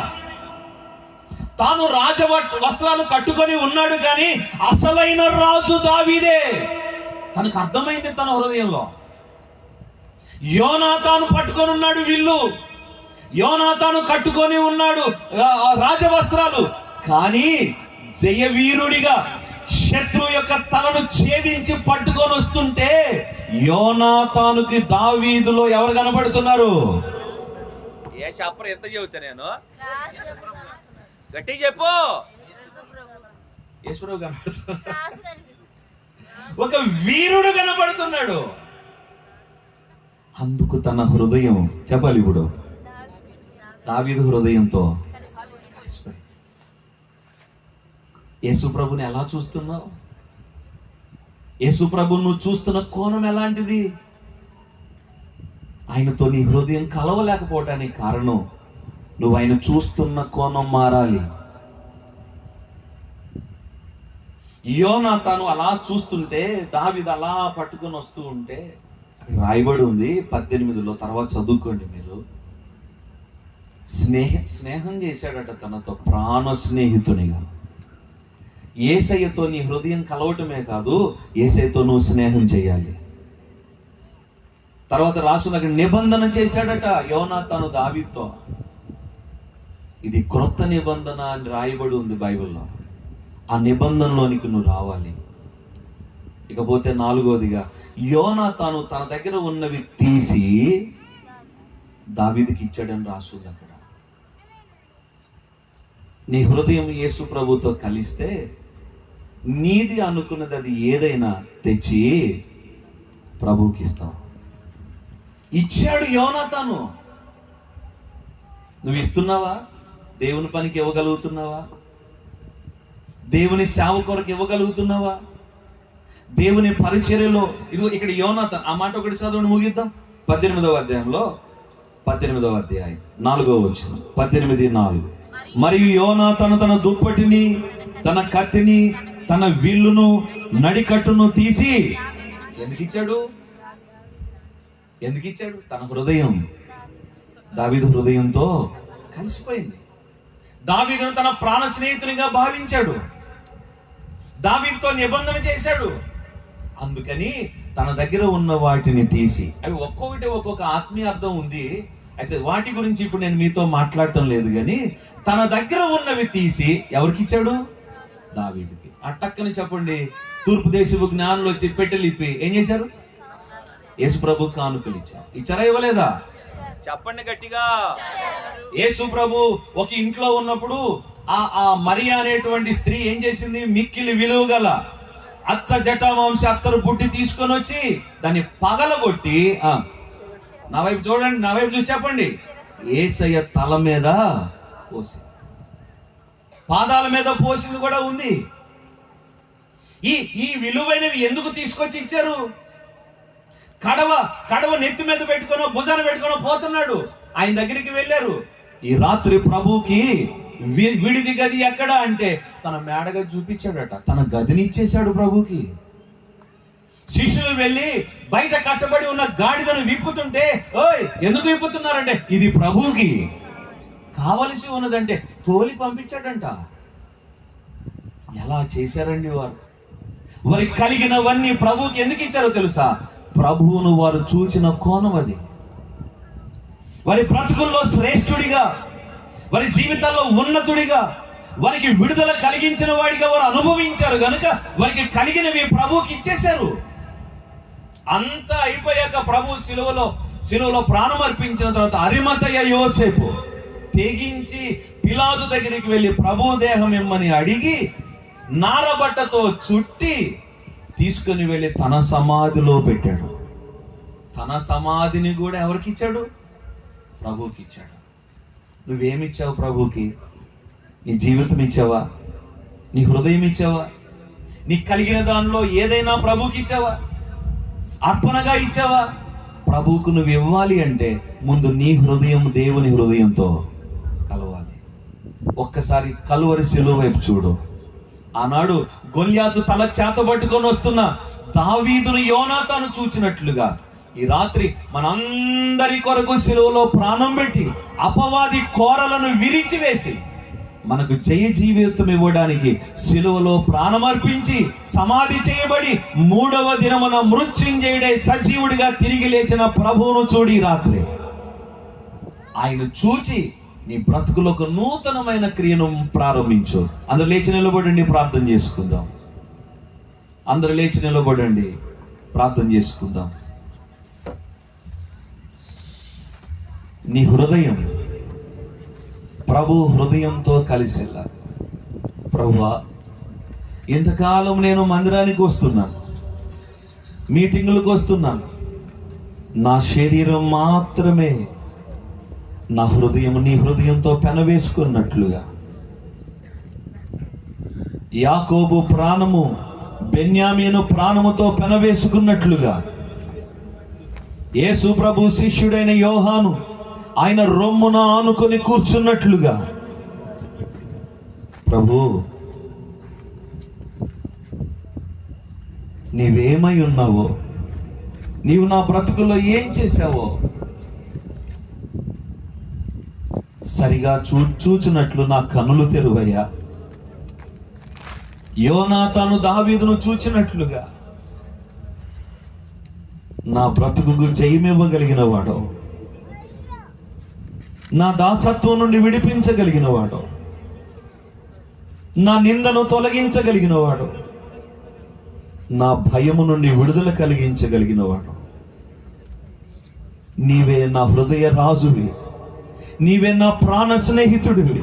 తాను రాజ వస్త్రాలు కట్టుకొని ఉన్నాడు, కానీ అసలైన రాజు దావీదే. తనకు అర్థమైంది తన హృదయంలో. యోనాతాను పట్టుకొని ఉన్నాడు విల్లు, యోనాతాను కట్టుకొని ఉన్నాడు రాజవస్త్రాలు, కానీ జయవీరుడిగా శత్రు యొక్క తలను ఛేదించి పట్టుకొని వస్తుంటే యోనాతానుకి దావీదులో ఎవరు కనబడుతున్నారు? ఏ శాపర్ ఎంత చెబుతా నేను? గట్టి చెప్పు. యేసుప్రభు కనబడుతున్నాడు, ఒక వీరుడు కనబడుతున్నాడు. అందుకు తన హృదయం చెప్పాలి ఇప్పుడు దావీదు హృదయంతో. యేసుప్రభుని ఎలా చూస్తున్నావు? యేసుప్రభు నువ్వు చూస్తున్న కోణం ఎలాంటిది? ఆయనతో నీ హృదయం కలవలేకపోవటానికి కారణం నువ్వు ఆయన చూస్తున్న కోణం మారాలి. యోనాతాను అలా చూస్తుంటే, దావీదు అలా పట్టుకొని వస్తూ ఉంటే రాయబడి ఉంది 18లో, తర్వాత చదువుకోండి మీరు. స్నేహం చేశాడట తనతో, ప్రాణ స్నేహితునిగా. యేసయ్యతో నీ హృదయం కలవటమే కాదు, యేసయ్యతో నువ్వు స్నేహం చేయాలి. తర్వాత రాసులకు నిబంధన చేశాడట యోనాతాను దావీదుతో. ఇది క్రొత్త నిబంధన అని రాయబడి ఉంది బైబిల్లో. ఆ నిబంధనలోనికి నువ్వు రావాలి. ఇకపోతే 4వదిగా, యోనాతాను తన దగ్గర ఉన్నవి తీసి దావీదుకి ఇచ్చాడని రాస్తుంది అక్కడ. నీ హృదయం యేసు ప్రభుతో కలిస్తే నీది అనుకున్నది అది ఏదైనా తెచ్చి ప్రభువుకి ఇస్తావు. ఇచ్చాడు యోనాతాను. నువ్వు ఇస్తున్నావా? దేవుని పనికి ఇవ్వగలుగుతున్నావా? దేవుని సేవ కొరకు ఇవ్వగలుగుతున్నావా? దేవుని పరిచర్యలో ఇదిగో ఇక్కడ యోనాతాను, ఆ మాట ఒకటి చదవండి ముగిద్దాం. 18వ అధ్యాయంలో 18వ అధ్యాయం 4వ వచనం 18:4. మరియు యోనాతాను తన దుప్పటిని తన కత్తిని, తన విల్లును, నడికట్టును తీసి ఎందుకు ఇచ్చాడు? తన హృదయం దావీదు హృదయంతో కలిసిపోయింది. దావీదును తన ప్రాణ స్నేహితునిగా భావించాడు, దావీదుతో నిబంధన చేశాడు. అందుకని తన దగ్గర ఉన్న వాటిని తీసి, అవి ఒక్కొక్కటి ఒక్కొక్క ఆత్మీయ అర్థం ఉంది, అయితే వాటి గురించి ఇప్పుడు నేను మీతో మాట్లాడటం లేదు. కానీ తన దగ్గర ఉన్నవి తీసి ఎవరికి ఇచ్చాడు? దావీదుకి. అట్టక్కని చెప్పండి, తూర్పు దేశపు జ్ఞానులు వచ్చి పెట్టెలిప్పి ఏం చేశారు? యేసు ప్రభు కానుకలు ఇచ్చారు. ఇచ్చారా, ఇవ్వలేదా? చెప్పండి గట్టిగా. యేసు ప్రభు ఒక ఇంట్లో ఉన్నప్పుడు ఆ మరియా అనేటువంటి స్త్రీ ఏం చేసింది? మిక్కిలి విలువ గల అచ్చ జటామాంస అత్తరు బుడ్డి తీసుకొని వచ్చి దాన్ని పగలగొట్టి, నా వైపు చూడండి, నా వైపు చూసి చెప్పండి, యేసయ్య తల మీద పోసి, పాదాల మీద పోసింది కూడా ఉంది. ఈ విలువైనవి ఎందుకు తీసుకొచ్చి ఇచ్చారు? కడవ నెత్తి మీద పెట్టుకుని భుజాన పెట్టుకుని పోతున్నాడు, ఆయన దగ్గరికి వెళ్ళారు. ఈ రాత్రి ప్రభుకి విడిది గది ఎక్కడ అంటే తన మేడగా చూపించాడట, తన గదిని ఇచ్చేశాడు ప్రభుకి. శిష్యులు వెళ్ళి బయట కట్టబడి ఉన్న గాడిదను విప్పుతుంటే, ఓయ్ ఎందుకు విప్పుతున్నారంటే ఇది ప్రభుకి కావలసి ఉన్నదంటే తోలి పంపించాడంట. ఎలా చేశారండి వారు? వారికి కలిగినవన్నీ ప్రభుకి ఎందుకు ఇచ్చారో తెలుసా? ప్రభువును వారు చూచిన కోణం అది. వారి బ్రతుకుల్లో శ్రేష్ఠుడిగా, వారి జీవితాల్లో ఉన్నతుడిగా, వారికి విడుదల కలిగించిన వాడిగా వారు అనుభవించారు కనుక వారికి కలిగినవి ప్రభువుకి ఇచ్చేశారు. అంతా అయిపోయాక ప్రభు శిలువలో ప్రాణం అర్పించిన తర్వాత అరిమతయ్య యోసేపు తెగించి పిలాతు దగ్గరికి వెళ్ళి ప్రభు దేహం ఇమ్మని అడిగి నారబట్టతో చుట్టి తీసుకుని వెళ్ళి తన సమాధిలో పెట్టాడు. తన సమాధిని కూడా ఎవరికి ఇచ్చాడు? ప్రభువుకి ఇచ్చాడు. నువ్వేమిచ్చావు ప్రభువుకి? నీ జీవితం ఇచ్చావా? నీ హృదయం ఇచ్చావా? నీకు కలిగిన దానిలో ఏదైనా ప్రభువుకి ఇచ్చావా? అర్పణగా ఇచ్చావా? ప్రభువుకు నువ్వు ఇవ్వాలి అంటే ముందు నీ హృదయం దేవుని హృదయంతో కలవాలి. ఒక్కసారి కలువరి శిలువ వైపు చూడు. ఆనాడు గొల్యాతు తల చేతబట్టుకొని వస్తున్న దావీదును యోనాతాను చూచినట్లుగా ఈ రాత్రి మనందరి కొరకు శిలువలో ప్రాణం పెట్టి అపవాది కోరలను విరిచివేసి మనకు జయ జీవితం ఇవ్వడానికి శిలువలో ప్రాణమర్పించి సమాధి చేయబడి 3వ దినమున మృత్యుంజయుడై సజీవుడిగా తిరిగి లేచిన ప్రభువును చూడి రాత్రి ఆయన చూచి నీ బ్రతుకులో ఒక నూతనమైన క్రియను ప్రారంభించు. అందరూ లేచి నిలబడండి, ప్రార్థన చేసుకుందాం. అందరూ లేచి నిలబడండి, ప్రార్థన చేసుకుందాం. నీ హృదయం ప్రభు హృదయంతో కలిసి వెళ్ళాలి. ప్రభువా, ఇంతకాలం నేను మందిరానికి వస్తున్నాను, మీటింగులకు వస్తున్నాను, నా శరీరం మాత్రమే నా హృదయం నీ హృదయంతో పెనవేసుకున్నట్లుగా యాకోబు ప్రాణము బెన్యామీను ప్రాణముతో పెనవేసుకున్నట్లుగా యేసు ప్రభు శిష్యుడైన యోహాను ఆయన రొమ్మున ఆనుకొని కూర్చున్నట్లుగా ప్రభు నీవేమై ఉన్నావో, నీవు నా బ్రతుకులో ఏం చేశావో సరిగా చూచినట్లు నా కన్నులు తెరువయ్యా. యోనాతాను దావీదును చూచినట్లుగా నా బ్రతుకుకు జయమివ్వగలిగిన వాడు, నా దాసత్వం నుండి విడిపించగలిగిన వాడు, నా నిందను తొలగించగలిగిన వాడు, నా భయము నుండి విడుదల కలిగించగలిగిన వాడు. నీవే నా హృదయ రాజువి, నీవే నా ప్రాణ స్నేహితుడివి.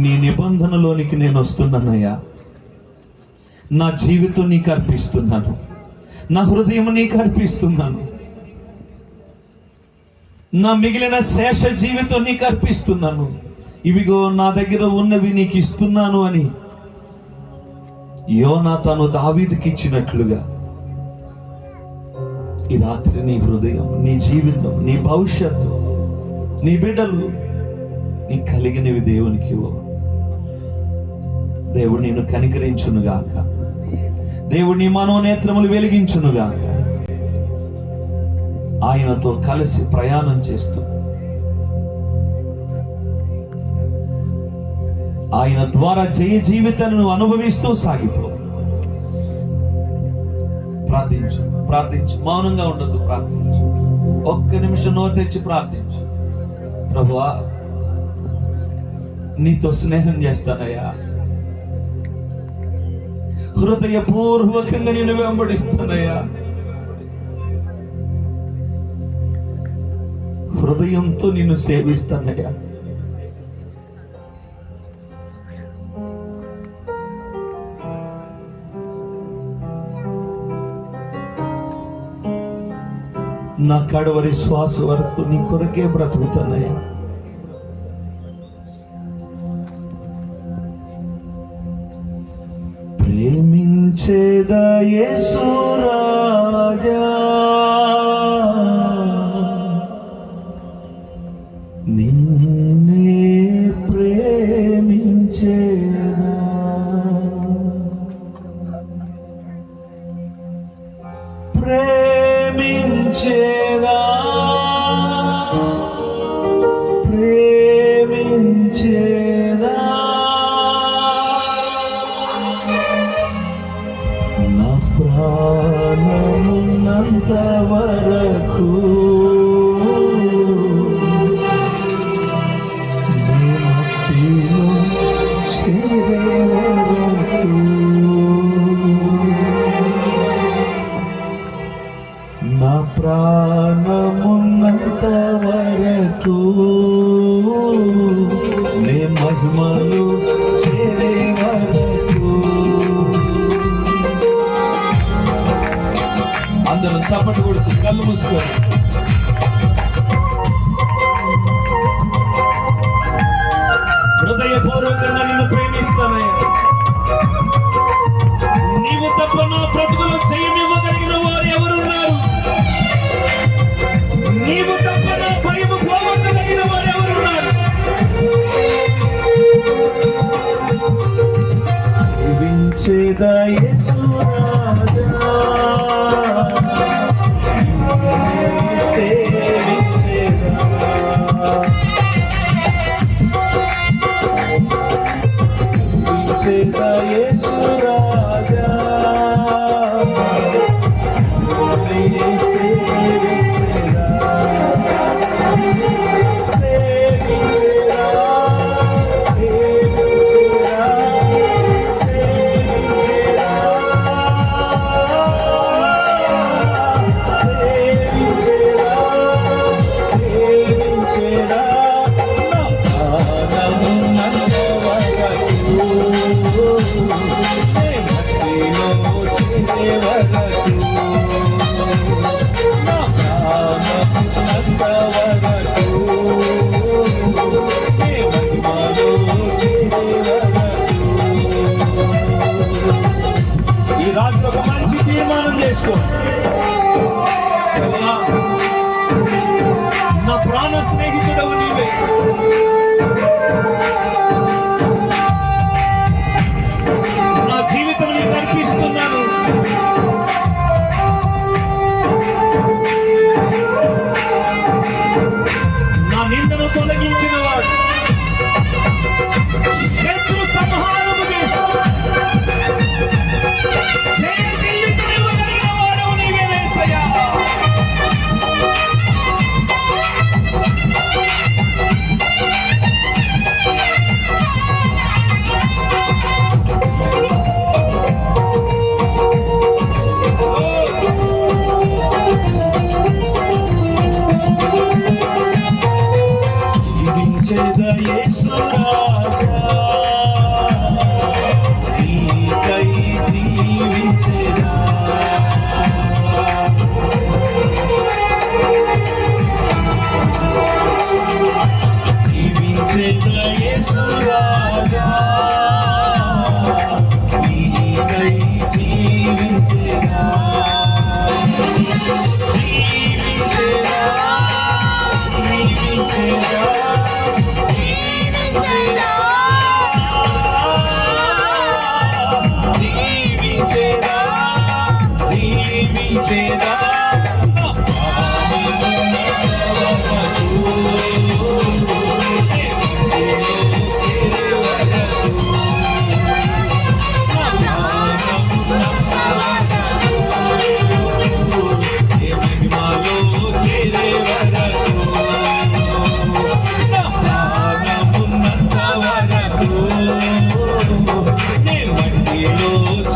నీ నిబంధనలోనికి నేను వస్తున్నానయ్యా. నా జీవితం నీకు అర్పిస్తున్నాను, నా హృదయం నీకు అర్పిస్తున్నాను, నా మిగిలిన శేష జీవితం నీకు అర్పిస్తున్నాను. ఇవిగో నా దగ్గర ఉన్నవి నీకు ఇస్తున్నాను అని యోనాతాను దావీదుకి ఇచ్చినట్లుగా ఈ రాత్రి నీ హృదయం, నీ జీవితం, నీ భవిష్యత్తు, నీ బిడ్డలు నీ కలిగినవి దేవునికి ఇవ్వు. దేవుడు నిన్ను కనికరించునుగాక. దేవుడు నీ మనోనేత్రములు వెలిగించునుగాక. ఆయనతో కలిసి ప్రయాణం చేస్తూ ఆయన ద్వారా జయ జీవితాన్ని నువ్వు అనుభవిస్తూ సాగిపో. ప్రార్థించు, ప్రార్థించు, మౌనంగా ఉండదు. ప్రార్థించు, ఒక్క నిమిషం నోరు తెచ్చి ప్రార్థించు. ప్రభువా, నీతో స్నేహం చేస్తానయ్యా, హృదయపూర్వకంగా నేను వెంబడిస్తానయ్యా, హృదయంతో నిన్ను సేవిస్తానయ్యా. నా కడవరి శ్వాస వరకు నీ కొరకే బ్రతుకుతానయ్యా. ప్రేమించేదా యేసు రాజా, నిన్నే ప్రేమించేదా, ప్రేమించేదా, ప్రేమించేదా, నా ప్రాణమున్నంత వరకు నీ మట్టిలో చేరే వరకు, నా ప్రాణమున్నంత వరకు నీ మహిమలు చేరే వరకు. అందరం చప్పట్లు కొడుతూ కళ్ళు మూసుకొని హృదయపూర్వకంగా నిన్ను ప్రేమిస్తానయ్యా. నీవు తప్ప నా బ్రతుకులు జయమివ్వగలిగిన వారు ఎవరున్నారు? నీవు తప్ప నా భయము పోగొట్టగలిగిన వారు ఎవరున్నారు? సేవించేదా యేసు రాజా, సేవించేదా, సేవించేదా యేసు రాజా, సేవించేదా, సేవించేదా, ఈ రాత్రి ఒక మంచి తీర్మానం చేసుకో. నా ప్రాణ స్నేహితుడవు నీవే, నా జీవితం నీకు అర్పిస్తున్నాను. నా నిందను తొలగించిన వాడు, శత్రు సంహారము చేసి జయ జీవితం ఇవ్వగలిగిన వాడవు నీవే యేసయ్యా.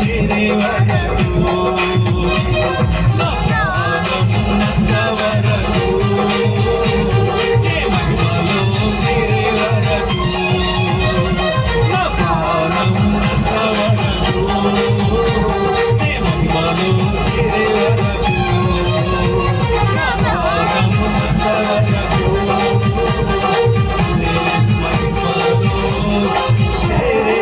చేరే వరకు నా ప్రాణమున్నంత వరకు నీ మహిమలో చేరే వరకు నా ప్రాణమున్నంత వరకు నీ మహిమలో చేరే వరకు నా ప్రాణమున్నంత వరకు నీ మహిమలో చేరే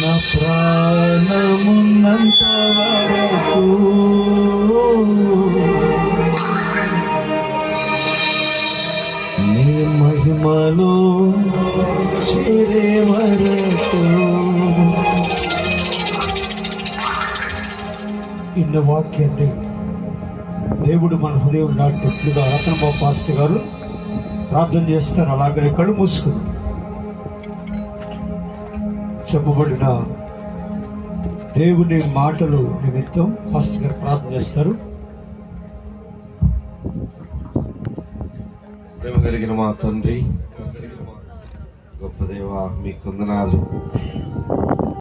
నా ప్రాణమున్నంత వరకు నీ మహిమలో చేరే వరకు. ఇన్న వాక్యాన్ని దేవుడు మన హృదయం నాటినట్లుగా రతనబాబు పాస్టర్ గారు ప్రార్థన చేస్తారు. అలాగనే కళ్ళు మూసుకుని చెప్పబడిన దేవుని మాటలు నిమిత్తం పాస్టర్ గారు ప్రార్థన చేస్తారు. ప్రేమ కలిగిన మా తండ్రి, గొప్ప దేవా, మీ వందనాలు.